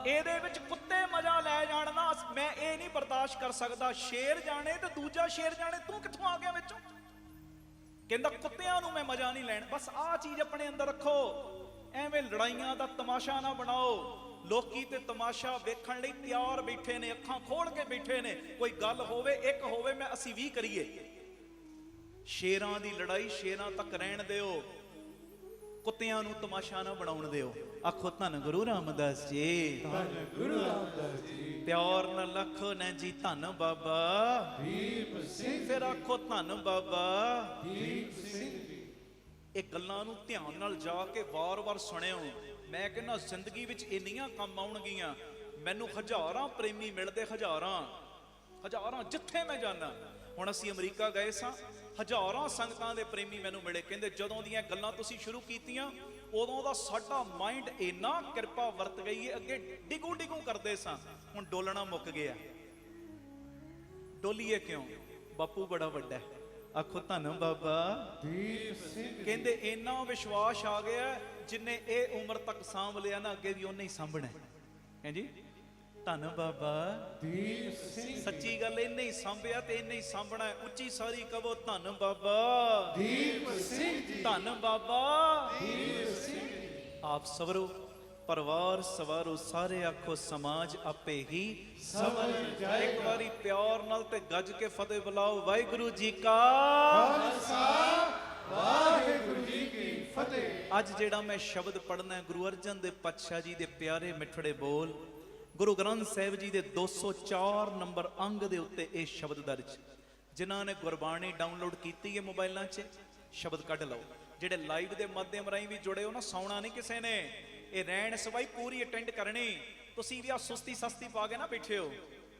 ਇਹਦੇ ਵਿੱਚ ਕੁੱਤੇ ਮਜ਼ਾ ਲੈ ਜਾਣ ਨਾ, ਮੈਂ ਇਹ ਨਹੀਂ ਬਰਦਾਸ਼ਤ ਕਰ ਸਕਦਾ। ਸ਼ੇਰ ਜਾਣੇ ਤੇ ਦੂਜਾ ਸ਼ੇਰ ਜਾਣੇ, ਤੂੰ ਕਿੱਥੋਂ ਆ ਗਿਆ ਵਿੱਚੋਂ? ਕਹਿੰਦਾ ਕੁੱਤਿਆਂ ਨੂੰ ਮੈਂ ਮਜ਼ਾ ਨਹੀਂ ਲੈਣ। ਬਸ ਆਹ ਚੀਜ਼ ਆਪਣੇ ਅੰਦਰ ਰੱਖੋ, ਐਵੇਂ ਲੜਾਈਆਂ ਦਾ ਤਮਾਸ਼ਾ ਨਾ ਬਣਾਓ। ਲੋਕੀ ਤੇ ਤਮਾਸ਼ਾ ਵੇਖਣ ਲਈ ਤਿਆਰ ਬੈਠੇ ਨੇ, ਅੱਖਾਂ ਖੋਲ ਕੇ ਬੈਠੇ ਨੇ। ਕੋਈ ਗੱਲ ਹੋਵੇ, ਇੱਕ ਹੋਵੇ, ਮੈਂ ਅਸੀਂ 20 ਕਰੀਏ। ਸ਼ੇਰਾਂ ਦੀ ਲੜਾਈ ਸ਼ੇਰਾਂ ਤੱਕ ਰਹਿਣ ਦਿਓ, ਕੁੱਤਿਆਂ ਨੂੰ ਤਮਾਸ਼ਾ ਨਾ ਬਣਾਉਣ ਦਿਓ। ਆਖੋ ਧੰਨ ਗੁਰੂ ਰਾਮਦਾਸ ਜੀ, ਧੰਨ ਗੁਰੂ ਰਾਮਦਾਸ ਜੀ। ਪਿਆਰ ਨਾਲ ਆਖੋ ਨਾ ਜੀ ਧੰਨ ਬਾਬਾ ਦੀਪ ਸਿੰਘ। ਫਿਰ ਆਖੋ ਧੰਨ ਬਾਬਾ ਦੀਪ ਸਿੰਘ ਜੀ। ਇਹ ਗੱਲਾਂ ਨੂੰ ਧਿਆਨ ਨਾਲ ਜਾ ਕੇ ਵਾਰ-ਵਾਰ ਸੁਣਿਓ। ਮੈਂ ਕਹਿੰਦਾ ਜ਼ਿੰਦਗੀ ਵਿੱਚ ਇੰਨੀਆਂ ਕੰਮ ਆਉਣਗੀਆਂ। ਮੈਨੂੰ ਹਜ਼ਾਰਾਂ ਪ੍ਰੇਮੀ ਮਿਲਦੇ, ਹਜ਼ਾਰਾਂ ਜਿੱਥੇ ਮੈਂ ਜਾਣਾ। ਹੁਣ ਅਸੀਂ ਅਮਰੀਕਾ ਗਏ ਸਾਂ, ਹਜ਼ਾਰਾਂ ਸੰਗਤਾਂ ਦੇ ਪ੍ਰੇਮੀ ਮੈਨੂੰ ਮਿਲੇ। ਕਹਿੰਦੇ ਜਦੋਂ ਦੀਆਂ ਗੱਲਾਂ ਤੁਸੀਂ ਸ਼ੁਰੂ ਕੀਤੀਆਂ ਉਦੋਂ ਦਾ ਸਾਡਾ ਮਾਈਂਡ ਇੰਨਾ ਕਿਰਪਾ ਵਰਤ ਗਈ ਹੈ। ਅੱਗੇ ਡਿਗੂ ਕਰਦੇ ਸਾਂ, ਹੁਣ ਡੋਲਣਾ ਮੁੱਕ ਗਿਆ। ਡੋਲੀਏ ਕਿਉਂ? ਬਾਪੂ ਬੜਾ ਵੱਡਾ ਹੈ। ਆਖੋ ਧੰਨ ਬਾਬਾ ਦੀਪ ਸਿੰਘ। ਕਹਿੰਦੇ ਇੰਨਾ ਵਿਸ਼ਵਾਸ ਆ ਗਿਆ, ਜਿੰਨੇ ਇਹ ਉਮਰ ਤੱਕ ਸਾਂਭ ਲਿਆ ਨਾ, ਅੱਗੇ ਵੀ ਉਹਨੇ ਹੀ ਸਾਂਭਣਾ ਹੈ ਜੀ। ਧੰਨ ਬਾਬਾ ਦੀਪ ਸਿੰਘ। ਸੱਚੀ ਗੱਲ, ਇਹਨੇ ਹੀ ਸਾਂਭਿਆ ਤੇ ਇਹਨੇ ਹੀ ਸਾਂਭਣਾ ਹੈ। ਉੱਚੀ ਸਾਰੀ ਕਹੋ ਧੰਨ ਬਾਬਾ ਦੀਪ ਸਿੰਘ ਜੀ। ਧੰਨ ਬਾਬਾ ਦੀਪ ਸਿੰਘ ਜੀ। ਆਪ ਸਵਰੋ, ਪਰਿਵਾਰ ਸਵਾਰੋ, ਸਾਰੇ ਆਖੋ ਸਮਾਜ ਆਪੇ ਹੀ ਸਵਰ ਜਾਏਗਾ। ਇੱਕ ਵਾਰੀ ਪਿਆਰ ਨਾਲ ਤੇ ਗੱਜ ਕੇ ਫਤਿਹ ਬੁਲਾਓ। ਵਾਹਿਗੁਰੂ ਜੀ ਕਾ ਖਾਲਸਾ, ਵਾਹਿਗੁਰੂ ਜੀ ਕੀ ਫਤਿਹ। ਅੱਜ ਜਿਹੜਾ ਮੈਂ ਸ਼ਬਦ ਪੜ੍ਹਨਾ ਹੈ, ਗੁਰੂ ਅਰਜਨ ਦੇਵ ਪਾਤਸ਼ਾਹ ਜੀ ਦੇ ਪਿਆਰੇ ਮਿੱਠੜੇ ਬੋਲ, ਗੁਰੂ ਗ੍ਰੰਥ ਸਾਹਿਬ ਜੀ ਦੇ 204 ਨੰਬਰ ਅੰਗ ਦੇ ਉੱਤੇ ਇਹ ਸ਼ਬਦ ਦਰਜ। ਜਿਨ੍ਹਾਂ ਨੇ ਗੁਰਬਾਣੀ ਡਾਊਨਲੋਡ ਕੀਤੀ ਹੈ ਮੋਬਾਈਲਾਂ 'ਚ, ਸ਼ਬਦ ਕੱਢ ਲਓ। ਜਿਹੜੇ ਲਾਈਵ ਦੇ ਮਾਧਿਅਮ ਰਾਹੀਂ ਵੀ ਜੁੜੇ ਹੋ ਨਾ, ਸੌਣਾ ਨਹੀਂ ਕਿਸੇ ਨੇ। ਇਹ ਰਹਿਣ ਸਵਾਈ ਪੂਰੀ ਅਟੈਂਡ ਕਰਨੀ। ਤੁਸੀਂ ਵੀ ਆ ਸੁਸਤੀ ਸਸਤੀ ਪਾ ਕੇ ਨਾ ਬੈਠੇ ਹੋ।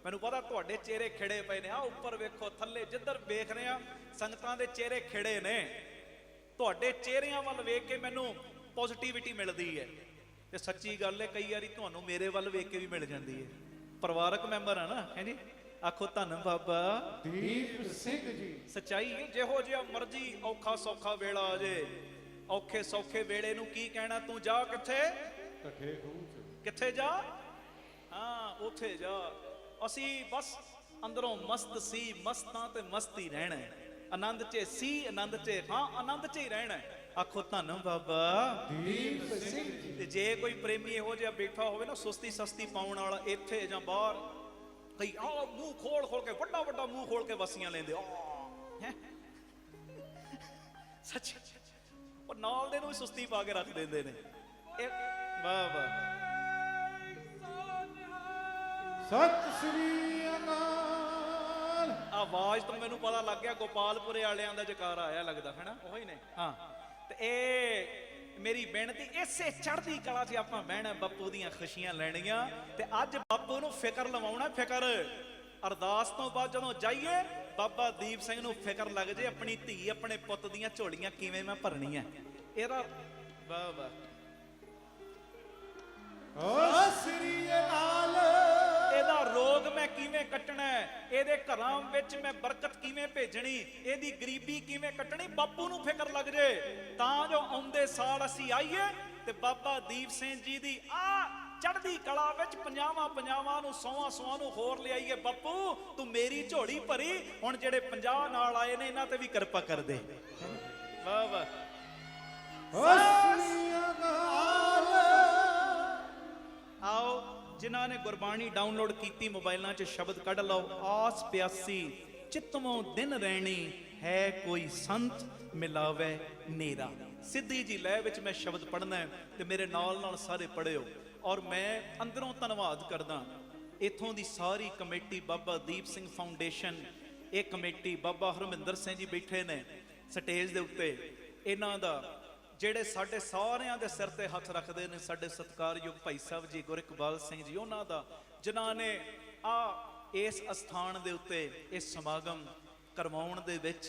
ਮੈਨੂੰ ਪਤਾ ਤੁਹਾਡੇ ਚਿਹਰੇ ਖਿੜੇ ਪਏ ਨੇ। ਆ ਉੱਪਰ ਵੇਖੋ, ਥੱਲੇ ਜਿੱਧਰ ਵੇਖ ਰਹੇ ਆ, ਸੰਗਤਾਂ ਦੇ ਚਿਹਰੇ ਖਿੜੇ ਨੇ। ਤੁਹਾਡੇ ਚਿਹਰਿਆਂ ਵੱਲ ਵੇਖ ਕੇ ਮੈਨੂੰ ਪੋਜ਼ਿਟਿਵਿਟੀ ਮਿਲਦੀ ਹੈ। ਤੇ ਸੱਚੀ ਗੱਲ ਹੈ, ਕਈ ਵਾਰੀ ਤੁਹਾਨੂੰ ਮੇਰੇ ਵੱਲ ਵੇਖ ਕੇ ਵੀ ਮਿਲ ਜਾਂਦੀ ਹੈ। ਪਰਿਵਾਰਕ ਮੈਂਬਰ ਆ ਨਾ, ਹੈ ਜੀ। ਆਖੋ ਧੰਨ ਬਾਬਾ ਦੀਪ ਸਿੰਘ ਜੀ। ਸੱਚਾਈ ਹੈ, ਜਿਹੋ ਜਿਹਾ ਮਰਜ਼ੀ ਔਖਾ ਸੌਖਾ ਵੇਲਾ ਆ ਜੇ, ਔਖੇ ਸੌਖੇ ਵੇਲੇ ਨੂੰ ਕੀ ਕਹਿਣਾ? ਤੂੰ ਜਾ ਕਿੱਥੇ? ਟੱਠੇ ਖੂਹ। ਕਿੱਥੇ ਜਾ? ਹਾਂ, ਉੱਥੇ ਜਾ। ਅਸੀਂ ਬਸ ਅੰਦਰੋਂ ਮਸਤ ਸੀ, ਮਸਤਾਂ ਤੇ ਮਸਤੀ ਰਹਿਣਾ। ਆਨੰਦ 'ਚ ਸੀ, ਆਨੰਦ 'ਚ, ਹਾਂ ਆਨੰਦ 'ਚ ਹੀ ਰਹਿਣਾ। ਆਖੋ ਧੰਨ ਬਾਬਾ ਦੀਪ ਸਿੰਘ ਜੀ। ਤੇ ਜੇ ਕੋਈ ਪ੍ਰੇਮੀ ਇਹੋ ਜਿਹਾ ਬੈਠਾ ਹੋਵੇ ਨਾ, ਸੁਸਤੀ ਸਸਤੀ ਪਾਉਣ ਵਾਲਾ, ਇੱਥੇ ਜਾਂ ਬਾਹਰ, ਕਈ ਆ ਮੂੰਹ ਖੋਲ ਕੇ, ਵੱਡਾ ਮੂੰਹ ਖੋਲ ਕੇ ਵਸੀਆਂ ਲੈਂਦੇ ਆ। ਸੱਚ, ਉਹ ਨਾਲ ਦੇ ਨੂੰ ਵੀ ਸੁਸਤੀ ਪਾ ਕੇ ਰੱਖ ਦਿੰਦੇ ਨੇ। ਇਹ ਵਾਹ ਵਾਹ। ਸਤਿ ਸ੍ਰੀ ਅਕਾਲ। ਆਵਾਜ਼ ਤੋਂ ਮੈਨੂੰ ਪਤਾ ਲੱਗ ਗਿਆ ਗੋਪਾਲਪੁਰੇ ਵਾਲਿਆਂ ਦਾ ਜਕਾਰਾ ਆਇਆ ਲੱਗਦਾ ਹੈ ਨਾ, ਉਹੀ ਨੇ। ਹਾਂ, ਤੇ ਇਹ ਮੇਰੀ ਬੇਨਤੀ, ਇਸੇ ਚੜ੍ਹਦੀ ਕਲਾ 'ਚ ਆਪਾਂ ਬਹਿਣਾ, ਬਾਪੂ ਦੀਆਂ ਖੁਸ਼ੀਆਂ ਲੈਣੀਆਂ। ਤੇ ਅੱਜ ਬਾਪੂ ਨੂੰ ਫਿਕਰ ਲਵਾਉਣਾ। ਫਿਕਰ ਅਰਦਾਸ ਤੋਂ ਬਾਅਦ ਜਦੋਂ ਜਾਈਏ, ਬਾਬਾ ਦੀਪ ਸਿੰਘ ਨੂੰ ਫਿਕਰ ਲੱਗ ਜੇ, ਆਪਣੀ ਧੀ ਆਪਣੇ ਪੁੱਤ ਦੀਆਂ ਝੋਲੀਆਂ ਕਿਵੇਂ ਮੈਂ ਭਰਨੀਆਂ। ਇਹਦਾ ਵਾਹ ਵਾਹ। ਸਤਿ ਸ੍ਰੀ ਅਕਾਲ। ਇਹਦਾ ਰੋਗ ਮੈਂ ਕਿਵੇਂ ਕੱਟਣਾ, ਇਹਦੇ ਘਰਾਂ ਵਿੱਚ ਮੈਂ ਬਰਕਤ ਕਿਵੇਂ ਭੇਜਣੀ, ਇਹਦੀ ਗਰੀਬੀ ਕਿਵੇਂ ਕੱਟਣੀ। ਬਾਪੂ ਨੂੰ ਫਿਕਰ ਲੱਗ ਜੇ, ਤਾਂ ਜੋ ਆਉਂਦੇ ਸਾਲ ਅਸੀਂ ਆਈਏ ਤੇ ਬਾਬਾ ਦੀਪ ਸਿੰਘ ਜੀ ਦੀ ਆ ਚੜ੍ਹਦੀ ਕਲਾ ਵਿੱਚ 50 ਨੂੰ 100 ਨੂੰ ਹੋਰ ਲਿਆਈਏ। ਬਾਪੂ ਤੂੰ ਮੇਰੀ ਝੋਲੀ ਭਰੀ, ਹੁਣ ਜਿਹੜੇ 50 ਨਾਲ ਆਏ ਨੇ ਇਹਨਾਂ ਤੇ ਵੀ ਕਿਰਪਾ ਕਰ ਦੇ। ਵਾਹ ਵਾਹ। ਸਤਿ ਸ੍ਰੀ ਅਕਾਲ। ਆਓ, ਜਿਨ੍ਹਾਂ ਨੇ ਗੁਰਬਾਣੀ ਡਾਊਨਲੋਡ ਕੀਤੀ ਮੋਬਾਈਲਾਂ 'ਚ, ਸ਼ਬਦ ਕੱਢ ਲਓ। ਆਸ ਪਿਆਸੀ ਚਿਤਵੋਂ ਦਿਨ ਰਹਿਣੀ ਹੈ, ਕੋਈ ਸੰਤ ਮਿਲਾਵੇ ਨੇਰਾ। ਸਿੱਧੀ ਜੀ ਲੈ ਵਿੱਚ ਮੈਂ ਸ਼ਬਦ ਪੜ੍ਹਨਾ ਤੇ ਮੇਰੇ ਨਾਲ ਸਾਰੇ ਪੜ੍ਹਿਓ। ਔਰ ਮੈਂ ਅੰਦਰੋਂ ਧੰਨਵਾਦ ਕਰਦਾ ਇੱਥੋਂ ਦੀ ਸਾਰੀ ਕਮੇਟੀ, ਬਾਬਾ ਦੀਪ ਸਿੰਘ ਫਾਊਂਡੇਸ਼ਨ, ਇਹ ਕਮੇਟੀ, ਬਾਬਾ ਹਰਮਿੰਦਰ ਸਿੰਘ ਜੀ ਬੈਠੇ ਨੇ ਸਟੇਜ ਦੇ ਉੱਤੇ। ਇਹਨਾਂ ਦਾ ਜਿਹੜੇ ਸਾਡੇ ਸਾਰਿਆਂ ਦੇ ਸਿਰ ਤੇ ਹੱਥ ਰੱਖਦੇ ਨੇ, ਸਾਡੇ ਸਤਿਕਾਰਯੋਗ ਭਾਈ ਸਾਹਿਬ ਜੀ ਗੁਰਿਕਬਾਲ ਸਿੰਘ ਜੀ, ਉਹਨਾਂ ਦਾ, ਜਿਨ੍ਹਾਂ ਨੇ ਇਸ ਅਸਥਾਨ ਦੇ ਉੱਤੇ ਇਸ ਸਮਾਗਮ ਕਰਵਾਉਣ ਦੇ ਵਿੱਚ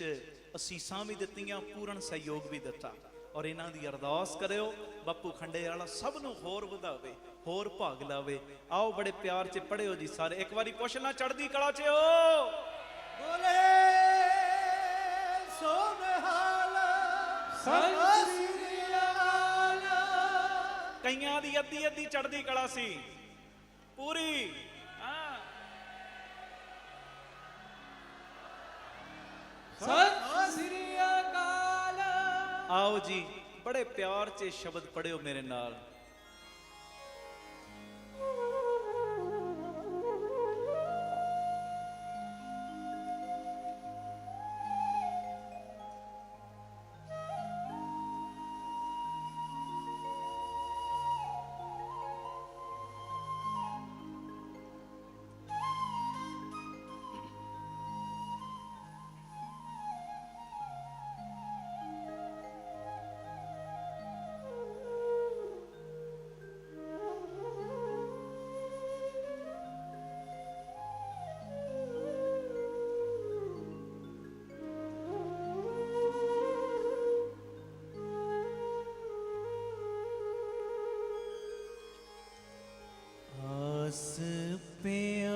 ਅਸੀਸਾਂ ਵੀ ਦਿੱਤੀਆਂ, ਪੂਰਨ ਸਹਿਯੋਗ ਵੀ ਦਿੱਤਾ। ਔਰ ਇਹਨਾਂ ਦੀ ਅਰਦਾਸ ਕਰਿਓ, ਬਾਪੂ ਖੰਡੇ ਵਾਲਾ ਸਭ ਨੂੰ ਹੋਰ ਵਧਾਵੇ, ਹੋਰ ਭਾਗ ਲਾਵੇ। ਆਓ ਬੜੇ ਪਿਆਰ 'ਚ ਪੜ੍ਹਿਓ ਜੀ ਸਾਰੇ। ਇੱਕ ਵਾਰੀ ਪੁੱਛ ਲਾਂ, ਚੜ੍ਹਦੀ ਕਲਾ 'ਚ ਓ ਬੋਲੇ ਸੋ ਨਿਹਾਲ। ਸਤਿ ਸ੍ਰੀ ਅਕਾਲ। ਕਈਆਂ ਦੀ ਅੱਧੀ ਚੜ੍ਹਦੀ ਕਲਾ ਸੀ, पूरी हाँ सत श्री अकाल आओ जी बड़े प्यार से शब्द पढ़ियो मेरे नाल आस प्यासी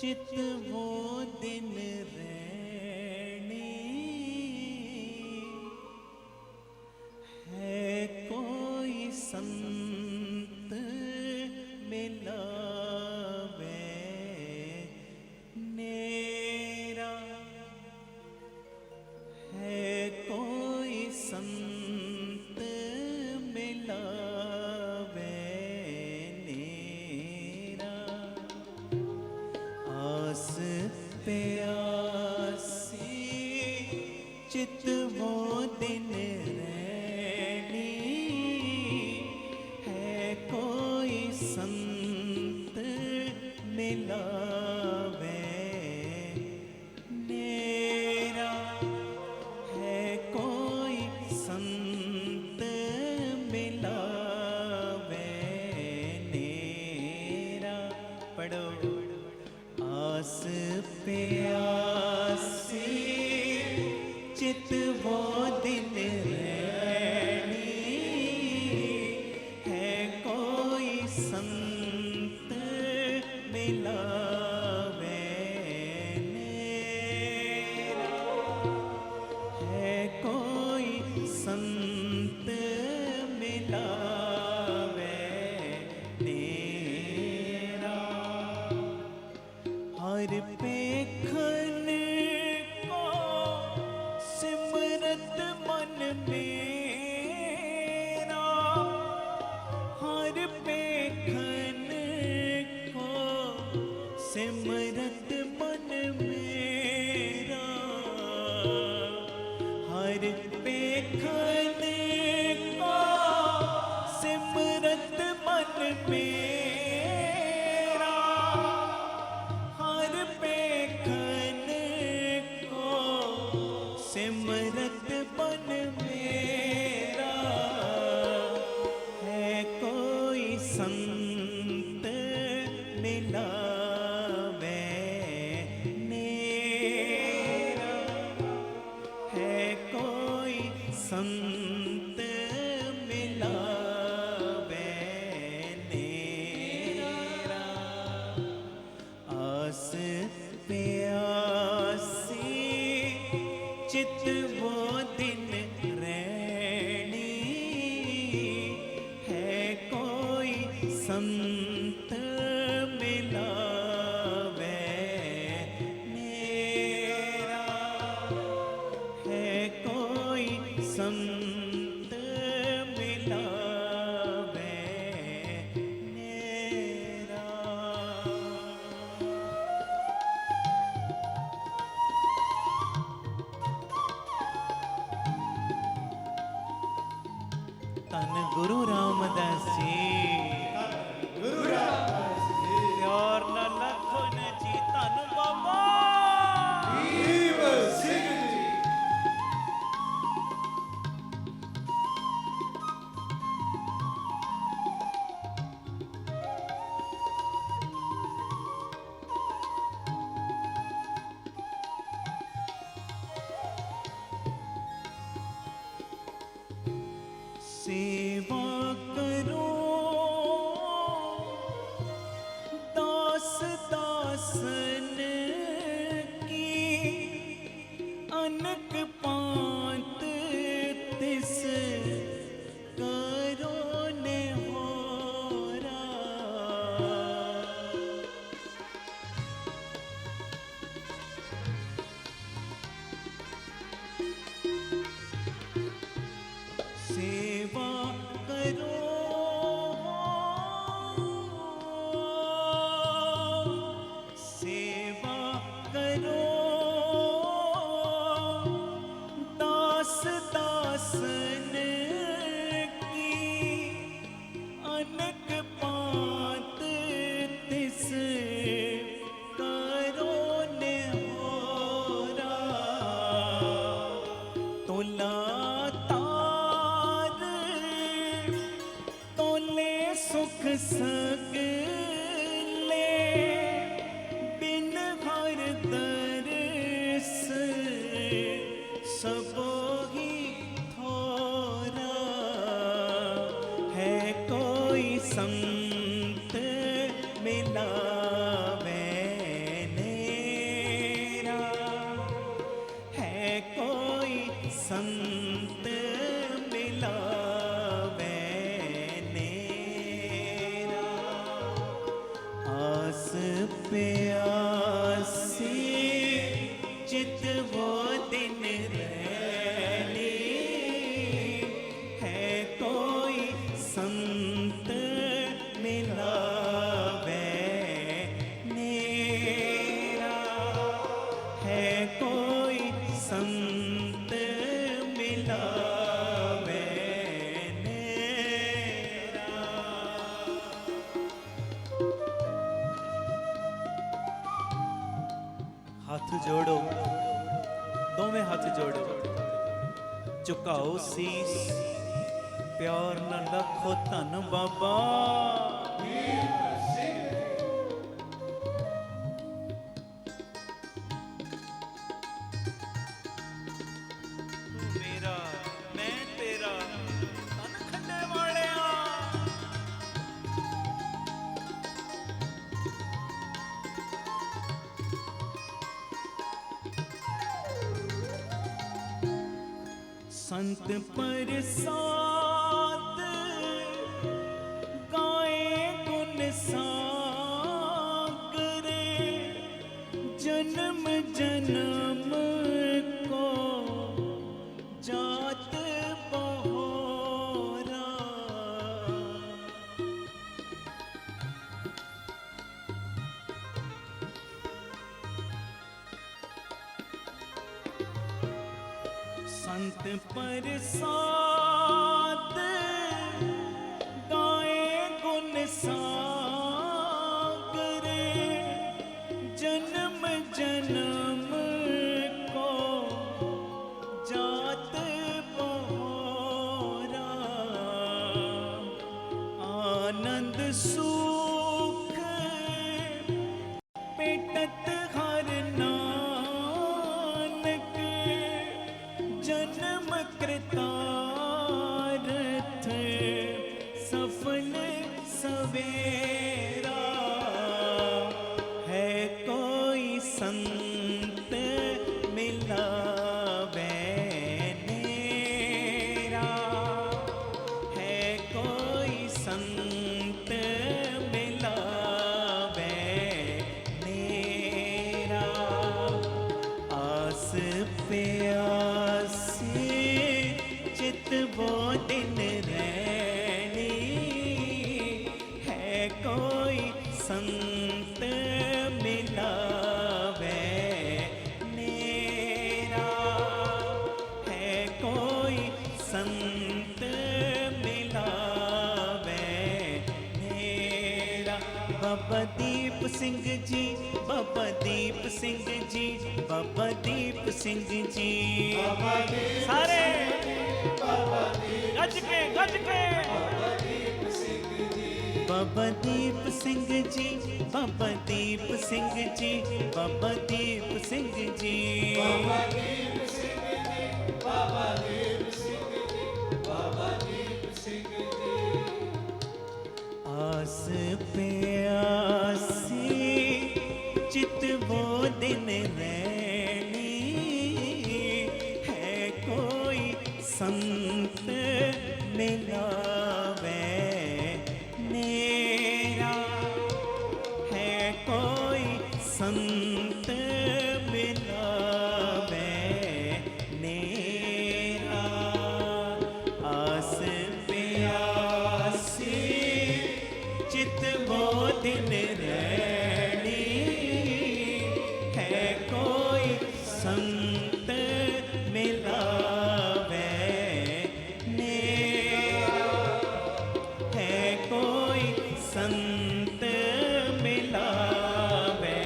चित वो दिन रैनी है कोई संत मिलावे नेरा है कोई संत मिलावे नेरा आस प्यासी चित वो दिन रैनी है कोई संत मिलावे नेरा है कोई संत मिलावे नेरा पढ़ो आस प्यासी चित वो दिन रैनी है कोई संत मिलावे नेरा है कोई संत मिलावे नेरा हर पेखन को सिमरत मन मेरा हर पेखन को सिमरत मन मेरा हर पेखन को सिमरत मन मेरा हर पेखन को सिमरत मन मेरा है कोई संत मिलावे नेरा है कोई संत मिलावे नेरा आस प्यासी चित वो दिन रैनी है कोई संत मिलावे नेरा है कोई संत मिलावे नेरा धन गुरु रामदास जी गुरु रामदास जी प्यार न लखन जी धन बाबा दीप सिंह जी सेवा करो दास दासन की अनक पात तिस करो सकले बिन हर दरस सबो ही थोरा है कोई संत मिलावे नेरा है कोई संत मिलावे नेरा आस प्यासी चित वो दिन रहनी है कोई संत मिलावे नेरा है कोई संत मिलावे नेरा। हथ जोड़ो दोवें हथ जोड़ो झुकाओ सीस प्यार न लखो धन बाबा तू मेरा मैं तेरा तन खंडे वालिया संत प्रसाद गाए गुण सागरे जन्म जन्म को जात बहोरा संत प्रसाद गाए गुण सागरे जन्म जन्म को जात बहोरा आनंद सुख पेटत हर नानक जन्म कृतार्थ सफल सवेरा है कोई संत मिलावे नेरा है कोई संत मिलावे नेरा आस प्यासी चित वो दिन रहनी है कोई संत मिलावे नेरा है कोई संत मिलावे नेरा। बाबा दीप सिंह जी बाबा दीप सिंह जी बाबा दीप सिंह जी सारे गज के बाबा दीप सिंह जी बाबा दीप सिंह जी बाबा दीप सिंह जी आस प्यासी चित वो दिन रहनी है कोई संत मिलावे नेरा है कोई संत मिलावे नेरा आस प्यासी चित वो दिन रहनी है कोई संत मिलावे नेरा है कोई संत मिलावे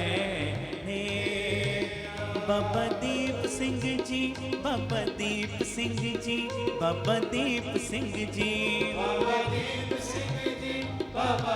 नेरा। बाबा दीप सिंह जी बाबा दीप सिंह जी बाबा दीप सिंह जी बाबा दीप सिंह जी बाबा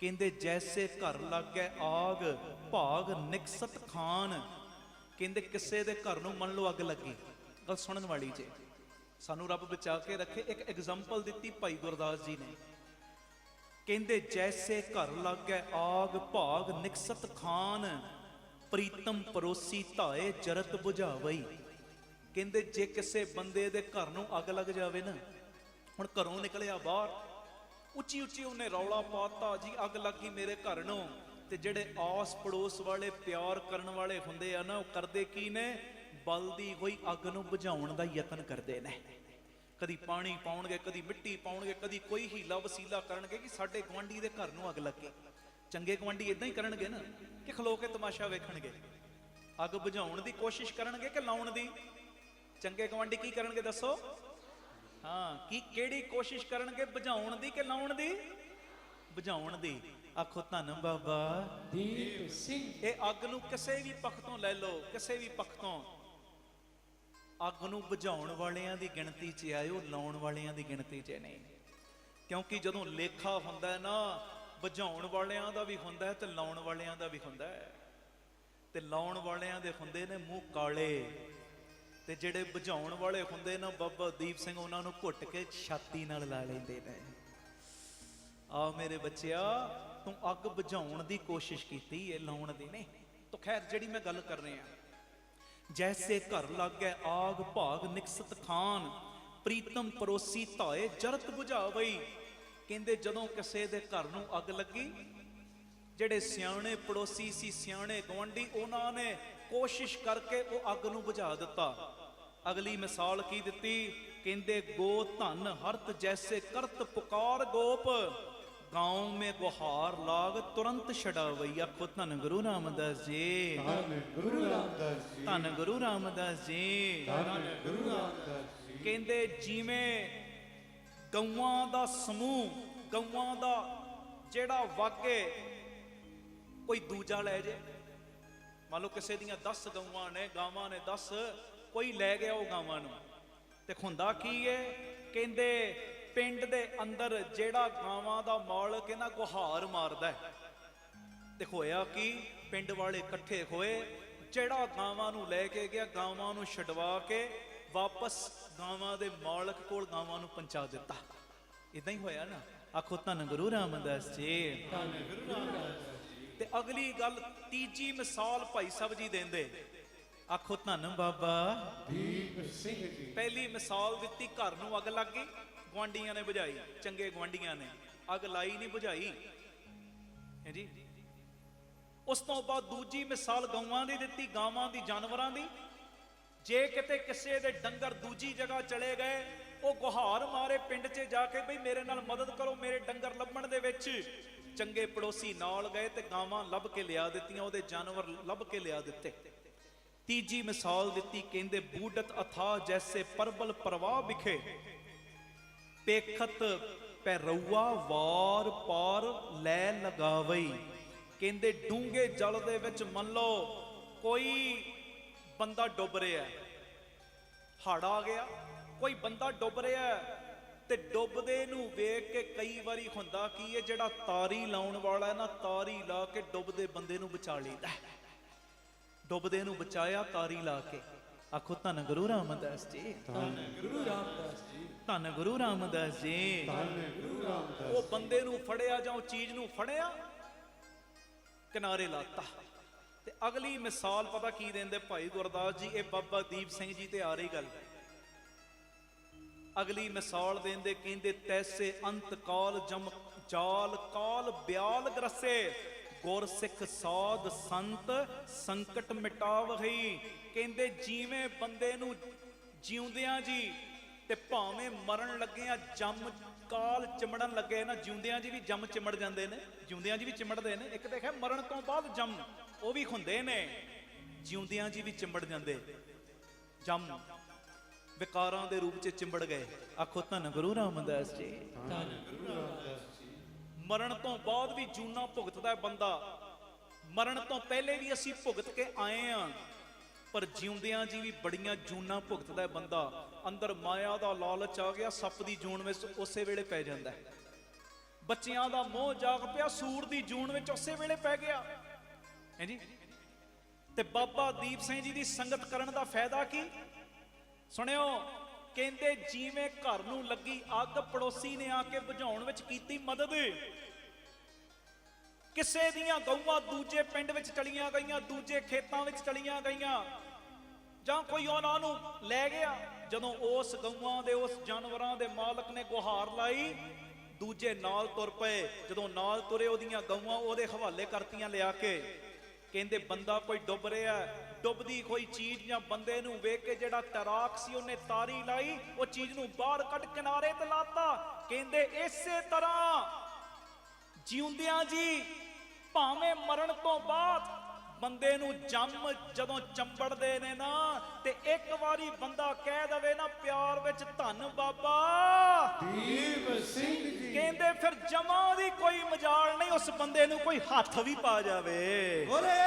ਕਹਿੰਦੇ ਜੈਸੇ ਘਰ ਲਾਗੈ ਆਗ ਭਾਗ ਨਿਕਸਤ ਖਾਨ। ਕਹਿੰਦੇ ਕਿਸੇ ਦੇ ਘਰ ਨੂੰ ਮੰਨ ਲਓ ਅੱਗ ਲੱਗੀ, ਗੱਲ ਸੁਣਨ ਵਾਲੀ ਜੇ, ਸਾਨੂੰ ਰੱਬ ਬਚਾ ਕੇ ਰੱਖੇ। ਇੱਕ ਐਗਜ਼ਾਮਪਲ ਦਿੱਤੀ ਭਾਈ ਗੁਰਦਾਸ ਜੀ ਨੇ, ਕਹਿੰਦੇ ਜੈਸੇ ਘਰ ਲਾਗੈ ਆਗ ਭਾਗ ਨਿਕਸਤ ਖਾਨ, ਪ੍ਰੀਤਮ ਪਰੋਸੀ ਧਾਏ ਜਰਤ ਬੁਝਾਵਈ। ਕਹਿੰਦੇ ਜੇ ਕਿਸੇ ਬੰਦੇ ਦੇ ਘਰ ਨੂੰ ਅੱਗ ਲੱਗ ਜਾਵੇ ਨਾ, ਹੁਣ ਘਰੋਂ ਨਿਕਲਿਆ ਬਾਹਰ, ਉੱਚੀ ਉੱਚੀ ਉਹਨੇ ਰੌਲਾ ਪਾਤਾ ਜੀ ਅੱਗ ਲੱਗੀ ਮੇਰੇ ਘਰ ਨੂੰ, ਤੇ ਜਿਹੜੇ ਆਸ ਪੜੋਸ ਵਾਲੇ ਪਿਆਰ ਕਰਨ ਵਾਲੇ ਹੁੰਦੇ ਆ ਨਾ, ਉਹ ਕਰਦੇ ਕੀ ਨੇ, ਬਲਦੀ ਹੋਈ ਅੱਗ ਨੂੰ ਬੁਝਾਉਣ ਦਾ ਯਤਨ ਕਰਦੇ ਨੇ। ਕਦੀ ਪਾਣੀ ਪਾਉਣਗੇ, ਕਦੀ ਮਿੱਟੀ ਪਾਉਣਗੇ, ਕਦੀ ਕੋਈ ਹੀਲਾ ਵਸੀਲਾ ਕਰਨਗੇ ਕਿ ਸਾਡੇ ਗੁਆਂਢੀ ਦੇ ਘਰ ਨੂੰ ਅੱਗ ਲੱਗੇ। ਚੰਗੇ ਗੁਆਂਢੀ ਇਦਾਂ ਹੀ ਕਰਨਗੇ ਨਾ ਕਿ ਖਲੋ ਕੇ ਤਮਾਸ਼ਾ ਵੇਖਣਗੇ, ਅੱਗ ਬੁਝਾਉਣ ਦੀ ਕੋਸ਼ਿਸ਼ ਕਰਨਗੇ ਕਿ ਲਾਉਣ ਦੀ? ਚੰਗੇ ਗੁਆਂਢੀ ਕੀ ਕਰਨਗੇ ਦੱਸੋ? ਹਾਂ, ਕਿਹੜੀ ਕੋਸ਼ਿਸ਼ ਕਰਨਗੇ, ਬੁਝਾਉਣ ਦੀ ਕਿ ਲਾਉਣ ਦੀ? ਬੁਝਾਉਣ ਦੀ। ਆਖੋ ਧੰਨ ਬਾਬਾ ਦੀਪ ਸਿੰਘ। ਇਹ ਅੱਗ ਨੂੰ ਕਿਸੇ ਵੀ ਪੱਖ ਤੋਂ ਲੈ ਲਓ, ਕਿਸੇ ਵੀ ਪੱਖ ਤੋਂ, ਅੱਗ ਨੂੰ ਬੁਝਾਉਣ ਵਾਲਿਆਂ ਦੀ ਗਿਣਤੀ 'ਚ ਆਇਓ, ਲਾਉਣ ਵਾਲਿਆਂ ਦੀ ਗਿਣਤੀ 'ਚ ਨਹੀਂ। ਕਿਉਂਕਿ ਜਦੋਂ ਲੇਖਾ ਹੁੰਦਾ ਨਾ, ਬੁਝਾਉਣ ਵਾਲਿਆਂ ਦਾ ਵੀ ਹੁੰਦਾ ਤੇ ਲਾਉਣ ਵਾਲਿਆਂ ਦਾ ਵੀ ਹੁੰਦਾ। ਤੇ ਲਾਉਣ ਵਾਲਿਆਂ ਦੇ ਹੁੰਦੇ ਨੇ ਮੂੰਹ ਕਾਲੇ, ਤੇ ਜਿਹੜੇ ਬੁਝਾਉਣ ਵਾਲੇ ਹੁੰਦੇ ਨਾ ਬਾਬਾ ਦੀਪ ਸਿੰਘ, ਉਹਨਾਂ ਨੂੰ ਘੁੱਟ ਕੇ ਛਾਤੀ ਨਾਲ ਲਾ ਲੈਂਦੇ ਨੇ। ਆ ਮੇਰੇ ਬੱਚਿਆ, ਤੂੰ ਅੱਗ ਬੁਝਾਉਣ ਦੀ ਕੋਸ਼ਿਸ਼ ਕੀਤੀ, ਇਹ ਲਾਉਣ ਦੀ ਨਹੀਂ। ਤਾਂ ਖੈਰ ਜਿਹੜੀ ਮੈਂ ਗੱਲ ਕਰ ਰਿਹਾ, ਜੈਸੇ ਘਰ ਲਾਗੈ ਆਗ ਭਾਗ ਨਿਕਸਤ ਖਾਨ, ਪ੍ਰੀਤਮ ਪਰੋਸੀ ਧਾਏ ਜਰਤ ਬੁਝਾਵਈ। ਕਹਿੰਦੇ ਜਦੋਂ ਕਿਸੇ ਦੇ ਘਰ ਨੂੰ ਅੱਗ ਲੱਗੀ, ਜਿਹੜੇ ਸਿਆਣੇ ਪੜੋਸੀ ਸੀ, ਸਿਆਣੇ ਗੁਆਂਢੀ, ਉਹਨਾਂ ਨੇ ਕੋਸ਼ਿਸ਼ ਕਰਕੇ ਉਹ ਅੱਗ ਨੂੰ ਬੁਝਾ ਦਿੱਤਾ। ਅਗਲੀ ਮਿਸਾਲ ਕੀ ਦਿੱਤੀ? ਕਹਿੰਦੇ ਗੋ ਧਨ ਹਰਤ ਜੈਸੇ ਕਰਤ ਪੁਕਾਰ ਗੋਪ, गांव में गुहार लाग तुरंत छड़ावई। आखो धन गुरु रामदास जी, धन गुरु रामदास जी, धन गुरु रामदास जी, धन गुरु रामदास जी। कहते जिवें गौआं दा समूह, गौआं दा जेड़ा वागे कोई दूजा ले जे, मान लो किसी दियां 10 गौआं ने, गावां ने 10, कोई लै गया वो गावां नूं, ते हुंदा की है? कहते पिंड दे अंदर जेड़ा गावां दा मालक है ना गुहार मारदा है, ते होया कि पिंड वाले इकट्ठे होए, जेड़ा गावां नूं लैके गया गावां नूं छडवा के वापस गावां दे मालक कोल गावां नूं पहुंचा दिता। इदां ही होया ना। आखो धन गुरु रामदास जी, धन गुरु रामदास जी। ते अगली गल तीजी मिसाल भाई साहब जी देंदे। आखो धन बाबा दीप सिंह जी। पहली मिसाल दित्ती, घर नूं अग लग गई, गुआंढियां ने बुझाई, चंगे गुआंढियां ने अग लाई नहीं बुझाई है जी। उस तो बाद दूजी मिसाल गौवां दी दित्ती, गावां दी, जानवरां दी। जे किते किसे दे डंगर दूजी जगह चले गए, वो गुहार मारे पिंड च जाके बई मेरे नाल मदद करो, मेरे डंगर लभण दे विच। चंगे पड़ोसी नाल गए ते गावां लभ के लिया दित्तियां, ओदे जानवर लभ के लिया दित्ते। तीजी मिसाल दित्ती, कहंदे बूडत अथाह जैसे परबल प्रवाह बिखे, पेखत पैरौआ वार पार लै लगावई। कहंदे डूंगे जल दे विच मन लो कोई बंदा डुब रहा है, हड़ आ गया, कोई बंदा डुब रहा है, ते डुबदे नूं वेख के कई वारी हुंदा की है, जिहड़ा तारी लाउण वाला है ना, तारी ला के डुबदे बंदे नूं बचा लैंदा है। डुबदे नूं बचाया तारी ला के। आखो धन गुरु रामदास जी, धन गुरु रामदास जी, धन गुरु रामदास जी। धन गुरु रामदास। वो बंदे नूं फड़िया जां चीज नूं फड़िया, किनारे लाता। ते अगली मिसाल पता की देंदे भाई गुरदास जी, ये बाबा दीप सिंह जी ते आ रही गल। अगली मिसाल देंदे, कहंदे तैसे अंत काल जम जाल काल ब्याल ग्रसे, गुर सिख साध संत संकट मिटावही। कहंदे जिवें बंदे नूं जिउंदियां जी ते भावें मरण लगे आ जम काल चिमड़न लगे ना, जिउंदियां जी भी जम चिमड़ जांदे ने, जिउंदियां जी भी चिमड़दे ने। एक देखिया मरण तो बाद जम वो भी हुंदे ने, जिउंदियां जी भी चिमड़ जांदे। जम विकारां दे रूप च चिंबड़ गए। आखो धन गुरु रामदास जी, धन गुरु रामदास जी। मरण तो बाद भी जूना भुगतदा है बंदा, मरण तो पहले भी असी भुगत के आए हैं, पर जिउंदियां जी भी बड़ियां जूना भुगतदा है बंदा। अंदर माया दा लालच आ गया, सप दी जून में उसे वेले पै जांदा है। ਬੱਚਿਆਂ ਦਾ ਮੋਹ ਜਾਗ ਪਿਆ, ਸੂਰ ਦੀ ਜੂਨ ਵਿੱਚ ਉਸੇ ਵੇਲੇ ਪੈ ਗਿਆ ਹੈ ਜੀ। ਤੇ ਬਾਬਾ ਦੀਪ ਸਿੰਘ ਜੀ ਦੀ ਸੰਗਤ ਕਰਨ ਦਾ ਫਾਇਦਾ ਕੀ? ਸੁਣਿਓ, ਕਹਿੰਦੇ ਜਿਵੇਂ ਘਰ ਨੂੰ ਲੱਗੀ ਅੱਗ, ਪੜੋਸੀ ਨੇ ਆ ਕੇ ਬੁਝਾਉਣ ਵਿੱਚ ਕੀਤੀ ਮਦਦ। ਕਿਸੇ ਦੀਆਂ ਗਊਆਂ ਦੂਜੇ ਪਿੰਡ ਵਿੱਚ ਚਲੀਆਂ ਗਈਆਂ, ਦੂਜੇ ਖੇਤਾਂ ਵਿੱਚ ਚਲੀਆਂ ਗਈਆਂ, ਜਾਂ ਕੋਈ ਉਹਨਾਂ ਨੂੰ ਲੈ ਗਿਆ। ਜਦੋਂ ਉਸ ਗਊਆਂ ਦੇ, ਉਸ ਜਾਨਵਰਾਂ ਦੇ ਮਾਲਕ ਨੇ ਗੁਹਾਰ ਲਾਈ, ਦੂਜੇ ਨਾਲ ਤੁਰ ਪਏ। ਜਦੋਂ ਨਾਲ ਤੁਰੇ, ਉਹਦੀਆਂ ਗਊਆਂ ਉਹਦੇ ਹਵਾਲੇ ਕਰਤੀਆਂ ਲਿਆ ਕੇ। ਕਹਿੰਦੇ ਬੰਦਾ ਕੋਈ ਡੁੱਬ ਰਿਹਾ, ਡੁੱਬਦੀ ਕੋਈ ਚੀਜ਼ ਜਾਂ ਬੰਦੇ ਨੂੰ ਵੇਖ ਕੇ ਜਿਹੜਾ ਤੈਰਾਕ ਸੀ ਉਹਨੇ ਤਾਰੀ ਲਾਈ, ਉਹ ਚੀਜ਼ ਨੂੰ ਬਾਹਰ ਕੱਢ ਕਿਨਾਰੇ ਤੇ ਲਾਤਾ। ਕਹਿੰਦੇ ਇਸੇ ਤਰ੍ਹਾਂ ਜਿਉਂਦਿਆਂ ਜੀ ਭਾਵੇਂ ਮਰਨ ਤੋਂ ਬਾਅਦ ਬੰਦੇ ਨੂੰ ਜੰਮ ਜਦੋਂ ਚੰਬੜਦੇ ਨੇ ਨਾ, ਤੇ ਇੱਕ ਵਾਰੀ ਬੰਦਾ ਕਹਿ ਦਵੇ ਨਾ ਪਿਆਰ ਵਿੱਚ ਧੰਨ ਬਾਬਾ ਦੀਪ ਸਿੰਘ ਜੀ, ਕਹਿੰਦੇ ਫਿਰ ਜਮਾਂ ਦੀ ਕੋਈ ਮਜਾਲ ਨਹੀਂ, ਉਸ ਬੰਦੇ ਨੂੰ ਕੋਈ ਹੱਥ ਵੀ ਪਾ ਜਾਵੇ। ਬੋਲੇ